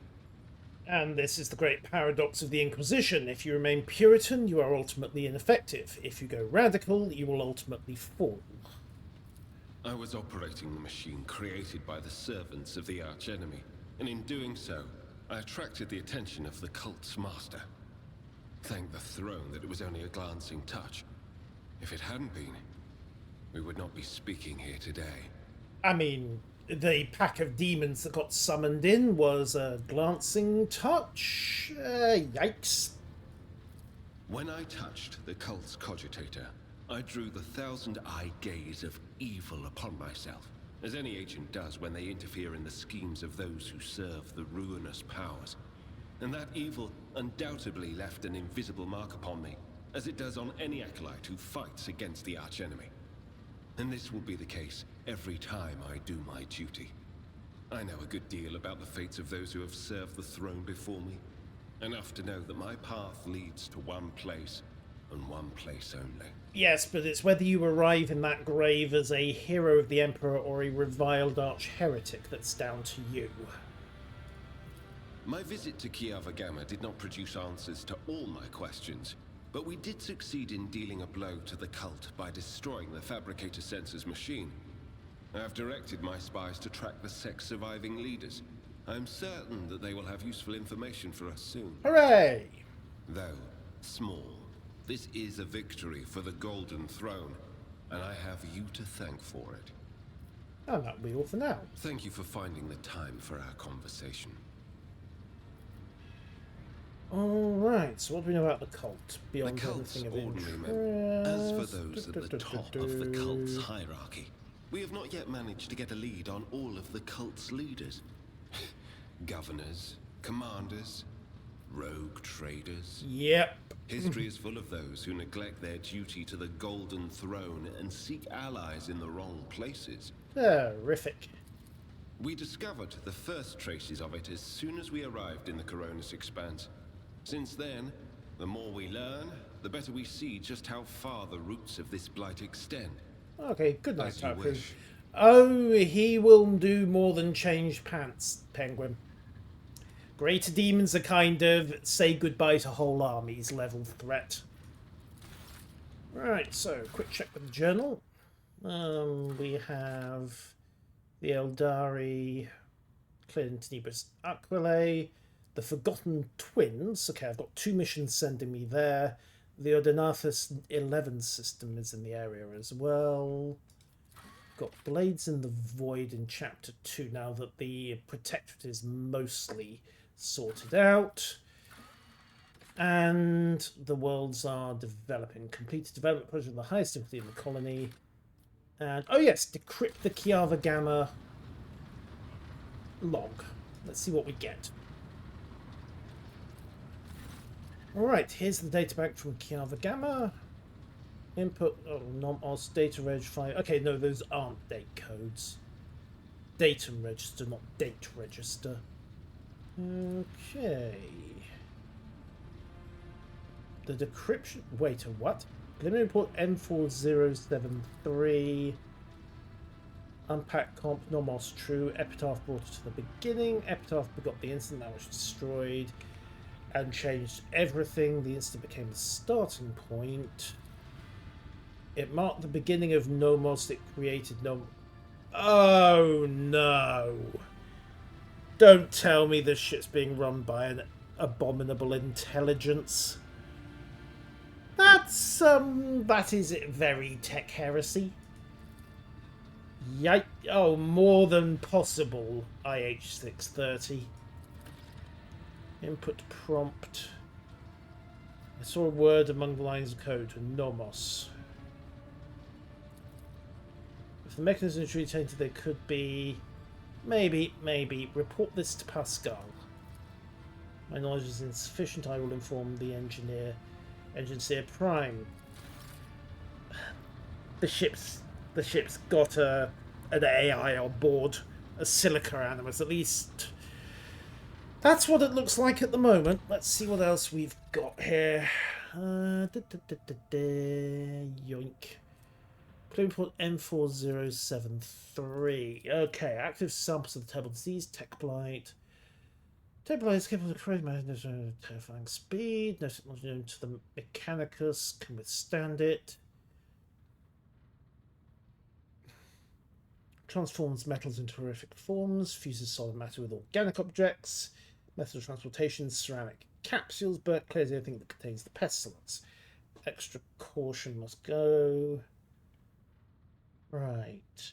And this is the great paradox of the Inquisition. If you remain Puritan, you are ultimately ineffective. If you go radical, you will ultimately fall. I was operating the machine created by the servants of the archenemy, and in doing so, I attracted the attention of the cult's master. Thank the throne that it was only a glancing touch. If it hadn't been, we would not be speaking here today. I mean, the pack of demons that got summoned in was a glancing touch. Yikes. When I touched the cult's Cogitator, I drew the thousand-eye gaze of evil upon myself, as any agent does when they interfere in the schemes of those who serve the ruinous powers. And that evil undoubtedly left an invisible mark upon me, as it does on any acolyte who fights against the archenemy. And this will be the case every time I do my duty. I know a good deal about the fates of those who have served the throne before me. Enough to know that my path leads to one place, and one place only. Yes, but it's whether you arrive in that grave as a hero of the Emperor or a reviled arch-heretic that's down to you. My visit to Kiava Gamma did not produce answers to all my questions, but we did succeed in dealing a blow to the cult by destroying the Fabricator Sensor's machine. I have directed my spies to track the sect's surviving leaders. I am certain that they will have useful information for us soon. Hooray! Though small, this is a victory for the Golden Throne, and I have you to thank for it. And that'll be all for now. Thank you for finding the time for our conversation. Alright, so what do we know about the cult? The Beyond cult's everything of ordinary interest? men. As for those at the top of the cult's hierarchy, we have not yet managed to get a lead on all of the cult's leaders. Governors, commanders, rogue traders. Yep. History is full of those who neglect their duty to the Golden Throne and seek allies in the wrong places. Terrific. We discovered the first traces of it as soon as we arrived in the Coronis Expanse. Since then, the more we learn, the better we see just how far the roots of this blight extend. Okay, good night, As you Taku. wish. Oh, he will do more than change pants, Penguin. Greater demons are kind of say goodbye to whole armies level threat. Right, so quick check with the journal. We have the Eldari, Clint, Nebus, Aquile, the Forgotten Twins. Okay, I've got 2 missions sending me there. The Odonathus 11 system is in the area as well. Got Blades in the Void in Chapter 2 now that the Protectorate is mostly sorted out. And the worlds are developing. Complete development project of the highest difficulty in the colony. And, oh yes, decrypt the Kiava Gamma log. Let's see what we get. Alright, here's the data bank from Kiava Gamma. Input, oh, non-os, data reg 5. Okay, no, those aren't date codes. Datum register, not date register. Okay. The decryption. Wait, a what? Preliminary report M4073. Unpack comp, nomos true. Epitaph brought it to the beginning. Epitaph begot the instant that was destroyed and changed everything. The instant became the starting point. It marked the beginning of nomos. It created no. Oh no! Don't tell me this shit's being run by an abominable intelligence. That is very tech heresy. Yike! Oh, more than possible. IH630. Input prompt. I saw a word among the lines of code. Nomos. If the mechanism is retained, there could be. Maybe. Report this to Pascal. My knowledge is insufficient. I will inform the engineer. Engineer Prime. The ship's got an AI on board, a silica animus. At least that's what it looks like at the moment. Let's see what else we've got here. Yoink. Plume port M4073. Okay, active samples of the terrible disease, tech blight. Tech blight is capable of creating terrifying speed. No technology known to the Mechanicus can withstand it. Transforms metals into horrific forms. Fuses solid matter with organic objects. Method of transportation, ceramic capsules, but clears everything that contains the pestilence. Extra caution must go. Right.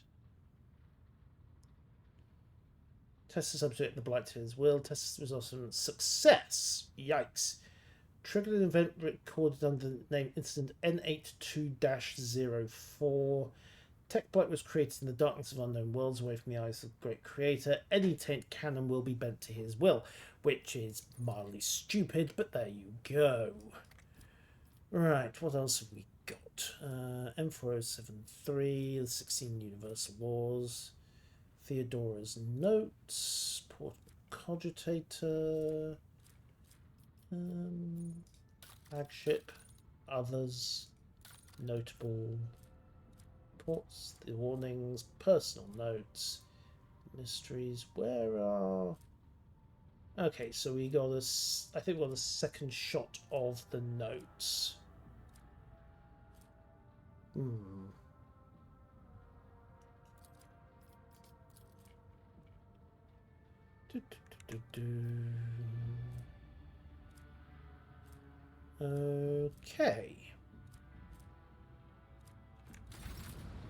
Test the subject the blight to his will. Test the results of success. Yikes. Triggered an event recorded under the name incident N82-04. Tech blight was created in the darkness of unknown worlds away from the eyes of the great creator. Any taint cannon will be bent to his will, which is mildly stupid, but there you go. Right, what else have we got? M4073, the 16 Universal Laws, Theodora's Notes, Port Cogitator, Flagship, Others, Notable Reports, the Warnings, Personal Notes, Mysteries. Where are... Okay, so we got this. I think we got the second shot of the notes. Okay.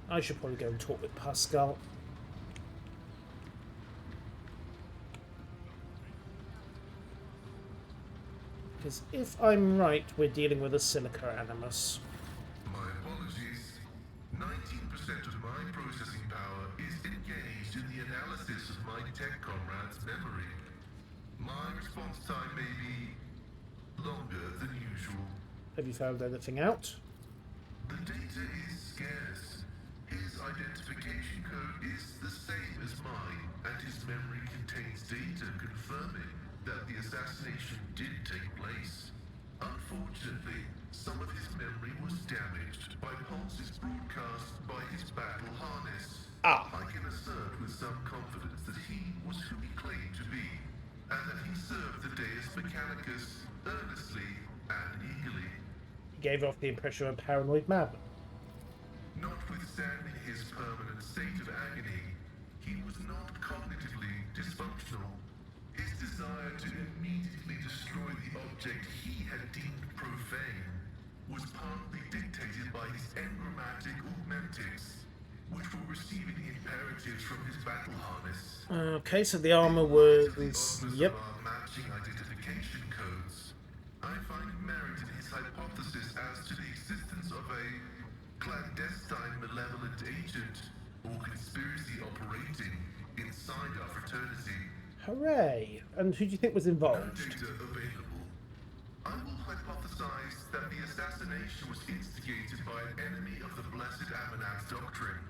I should probably go and talk with Pascal. Because if I'm right, we're dealing with a silica animus. My apologies. 19% of my processing power is engaged in the analysis of my tech comrade's memory. My response time may be longer than usual. Have you found anything out? The data is scarce. His identification code is the same as mine, and his memory contains data confirming that the assassination did take place. Unfortunately, some of his memory was damaged by pulses broadcast by his battle harness. Ah. I can assert with some confidence that he was who he claimed to be, and that he served the Deus Mechanicus earnestly and eagerly. He gave off the impression of a paranoid madman. Notwithstanding his permanent state of agony, he was not cognitively dysfunctional. His desire to immediately destroy the object he had deemed profane was partly dictated by his engrammatic augmentics, which were receiving imperatives from his battle harness. Okay, so the armor was... Yep. Matching identification codes. I find merit in his hypothesis as to the existence of a clandestine malevolent agent or conspiracy operating inside our fraternity. Hooray! And who do you think was No involved? data available. I will hypothesize that the assassination was instigated by an enemy of the Blessed Amanat's doctrine.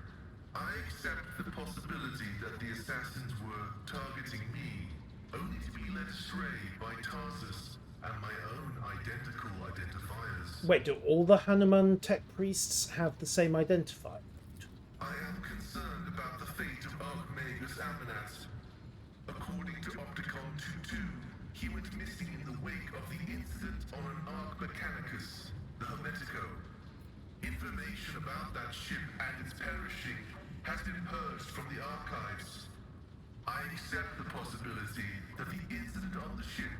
I accept the possibility that the assassins were targeting me, only to be led astray by Tarsus and my own identical identifiers. Wait, do all the Hanuman tech priests have the same identifier? I am concerned about the fate of Archmagus Amanat. According to Opticon 2-2, he went missing in the wake of the incident on an Arch Mechanicus, the Hermetico. Information about that ship and its perishing has been purged from the archives. I accept the possibility that the incident on the ship,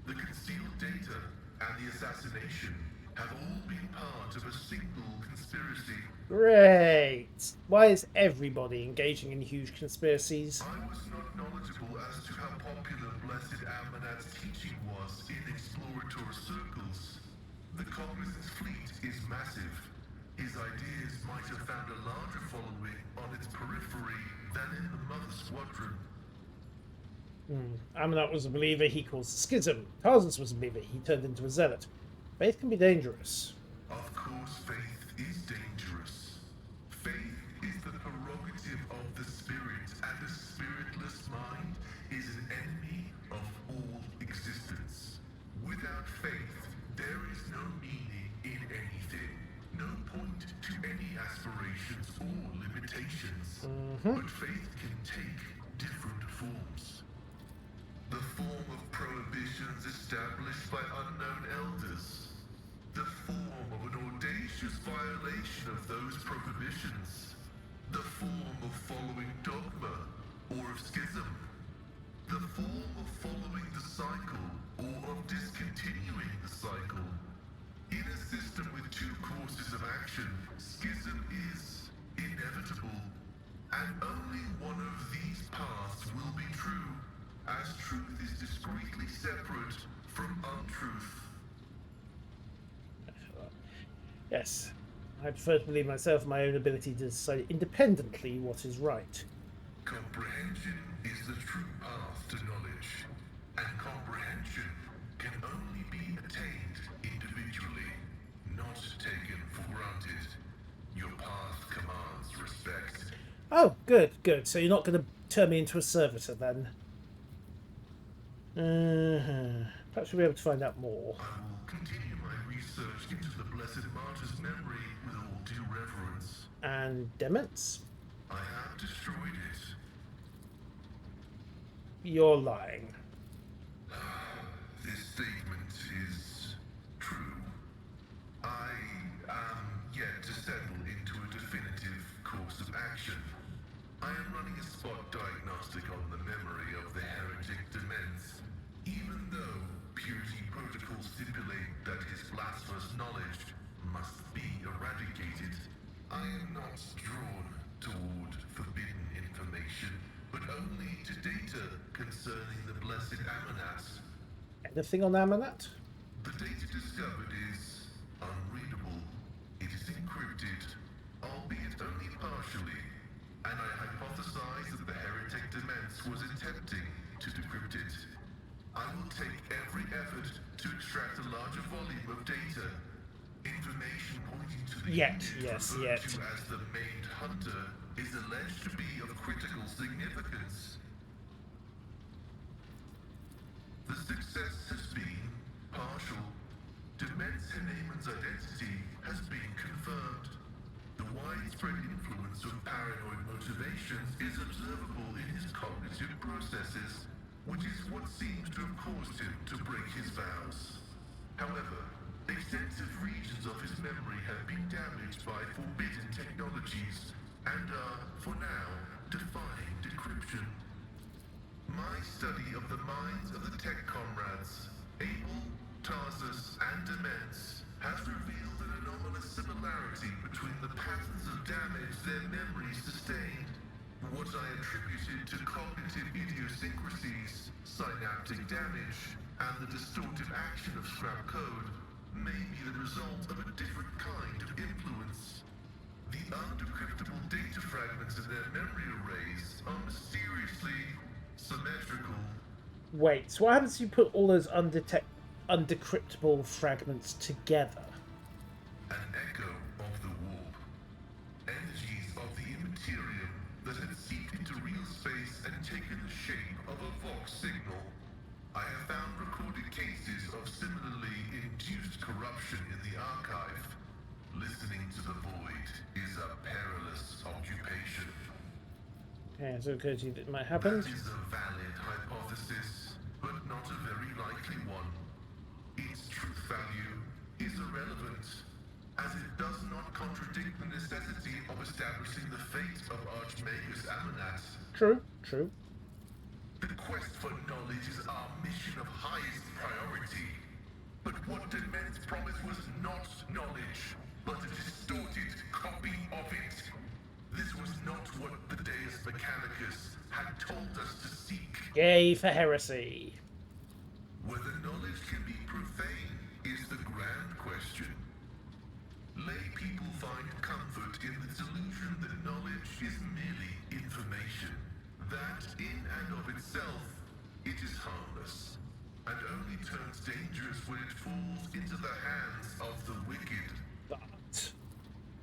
the concealed data, and the assassination have all been part of a single conspiracy. Great! Why is everybody engaging in huge conspiracies? I was not knowledgeable as to how popular Blessed Amanat's teaching was in exploratory circles. The Cognizance fleet is massive. His ideas might have found a larger following on its periphery than in the Mother Squadron. Amanat was a believer, he caused a schism. Tarsus was a believer, he turned into a zealot. Faith can be dangerous. Of course, faith is dangerous. Faith is the prerogative of the spirit, and a spiritless mind is an enemy of all existence. Without faith, there is no meaning in anything, no point to any aspirations or limitations. But faith can take different forms. The form of prohibitions established by unknown elders. The form of an audacious violation of those prohibitions. The form of following dogma or of schism. The form of following the cycle or of discontinuing the cycle. In a system with two courses of action, schism is inevitable. And only one of these paths will be true, as truth is discreetly separate from untruth. Yes, I prefer to believe myself in my own ability to decide independently what is right. Comprehension is the true path to knowledge, and comprehension can only be attained individually, not taken for granted. Your path commands respect. Oh, good, good. So you're not going to turn me into a servitor then? Perhaps we'll be able to find out more. I will continue my research into the Blessed Martyr's memory with all due reverence. And Dements? I have destroyed it. You're lying. This statement is true. I am yet to settle into a definitive course of action. I am running a spot diagnostic on the memory of the heretic Dements, even though purity protocols stipulate that his blasphemous knowledge must be eradicated. I am not drawn toward forbidden information, but only to data concerning the Blessed Amanat. Anything on Amanat? The data discovered is unreadable. It is encrypted, albeit only partially, and I hypothesize that the heretic Dements was attempting to decrypt it. I will take every effort to extract a larger volume of data. Information pointing to the Yet, unit yes, referred yet. to as the maimed hunter is alleged to be of critical significance. The success has been partial. Demence Hneman's identity has been confirmed. The widespread influence of paranoid motivations is observable in his cognitive processes, which is what seems to have caused him to break his vows. However, extensive regions of his memory have been damaged by forbidden technologies and are, for now, defying decryption. My study of the minds of the tech comrades, Abel, Tarsus, and Demence, has revealed an anomalous similarity between the patterns of damage their memories sustained. What I attributed to cognitive idiosyncrasies, synaptic damage, and the distortive action of scrap code may be the result of a different kind of influence. The undecryptable data fragments in their memory arrays are mysteriously symmetrical. Wait, so what happens if you put all those undecryptable fragments together? An echo of the warp. Energies of the immaterium that had seeped into real space and taken the shape of a Vox signal. I have found recorded cases of similarly induced corruption in the archive. Listening to the void is a perilous occupation. Okay, so it occurs to you that it might happen. That is a valid hypothesis, but not a very likely one. Its truth value is irrelevant, as it does not contradict the necessity of establishing the fate of Archmagus Amanat. True, true. The quest for knowledge is our mission of highest priority. But what Demence promised was not knowledge, but a distorted copy of it. This was not what the Deus Mechanicus had told us to seek. Yay for heresy. Whether knowledge can be profane is the grand question. Lay people find comfort in the delusion that knowledge is merely information. That, in and of itself, it is harmless, and only turns dangerous when it falls into the hands of the wicked. But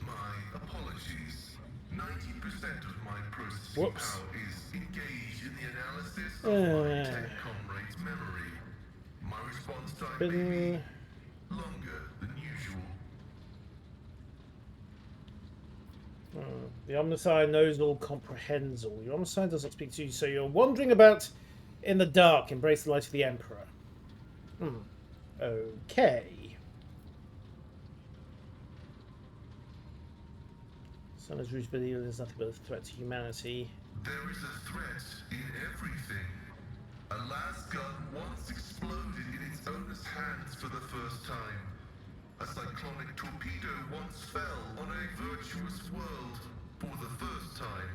My apologies. 90% of my processing Whoops. power is engaged in the analysis of my tech comrade's memory. My response time may be longer than usual. The Omnicide knows all, comprehends all. Your Omnicide does not speak to you, so you're wandering about in the dark. Embrace the light of the Emperor. Okay. Sun is rooted, but there's nothing but a threat to humanity. There is a threat in everything. A las gun once exploded in its owner's hands for the first time. A cyclonic torpedo once fell on a virtuous world for the first time.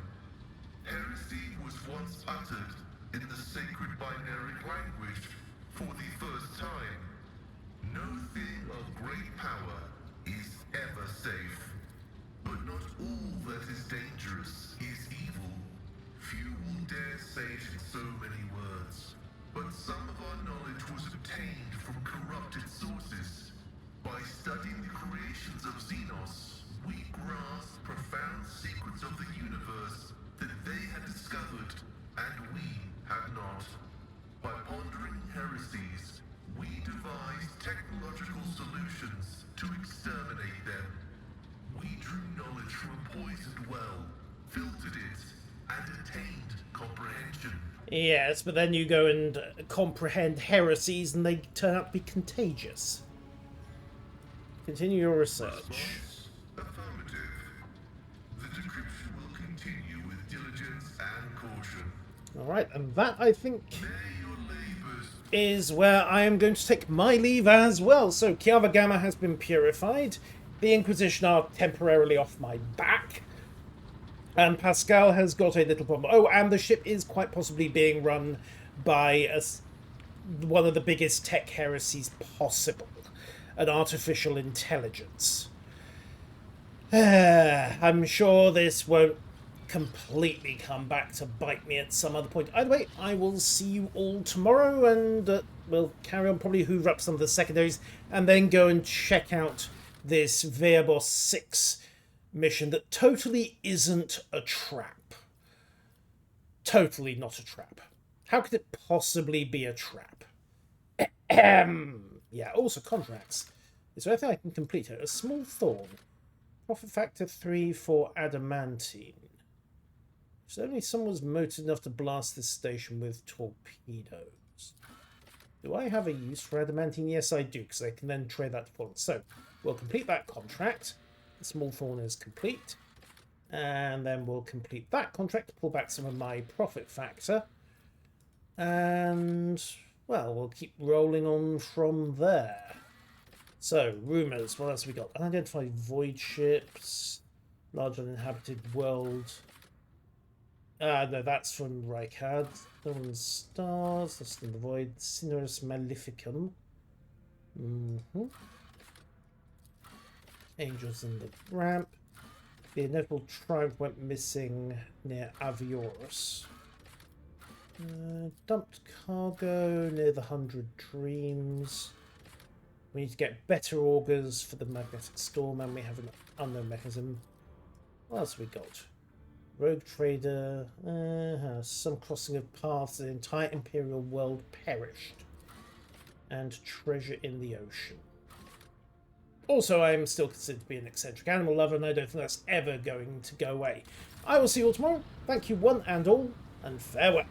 Heresy was once uttered in the sacred binary language for the first time. No thing of great power is ever safe. But not all that is dangerous is evil. Few will dare say it in so many words. But some of our knowledge was obtained from corrupted sources. By studying the creations of Xenos, we grasped profound secrets of the universe that they had discovered, and we had not. By pondering heresies, we devised technological solutions to exterminate them. We drew knowledge from a poisoned well, filtered it, and attained comprehension. Yes, but then you go and comprehend heresies and they turn out to be contagious. Continue your research. Response? Affirmative. The decryption will continue with diligence and caution. Alright, and that, I think, May your labors is where I am going to take my leave as well. So, Kiava Gamma has been purified. The Inquisition are temporarily off my back. And Pascal has got a little problem. Oh, and the ship is quite possibly being run by one of the biggest tech heresies possible. An artificial intelligence. I'm sure this won't completely come back to bite me at some other point. Either way, I will see you all tomorrow, and we'll carry on, probably hoover up some of the secondaries, and then go and check out this Veabos 6 mission that totally isn't a trap. Totally not a trap. How could it possibly be a trap? Yeah, also contracts. Is there anything I can complete here? A small thorn. Profit factor 3 for adamantine. If only someone was motivated enough to blast this station with torpedoes. Do I have a use for adamantine? Yes, I do, because I can then trade that to points. So, we'll complete that contract. The small thorn is complete. And then we'll complete that contract to pull back some of my profit factor. And, well, we'll keep rolling on from there. So, rumours. What else have we got? Unidentified void ships. Large uninhabited world. No, that's from Rykard. Dawn Stars. Lost in the Void. Cinerus Maleficum. Angels in the Ramp. The inevitable triumph went missing near Aviorus. Dumped cargo near the 100 Dreams. We need to get better augers for the magnetic storm, and we have an unknown mechanism. What else have we got? Rogue trader. Some crossing of paths. The entire Imperial world perished. And treasure in the ocean. Also, I am still considered to be an eccentric animal lover, and I don't think that's ever going to go away. I will see you all tomorrow. Thank you one and all, and farewell.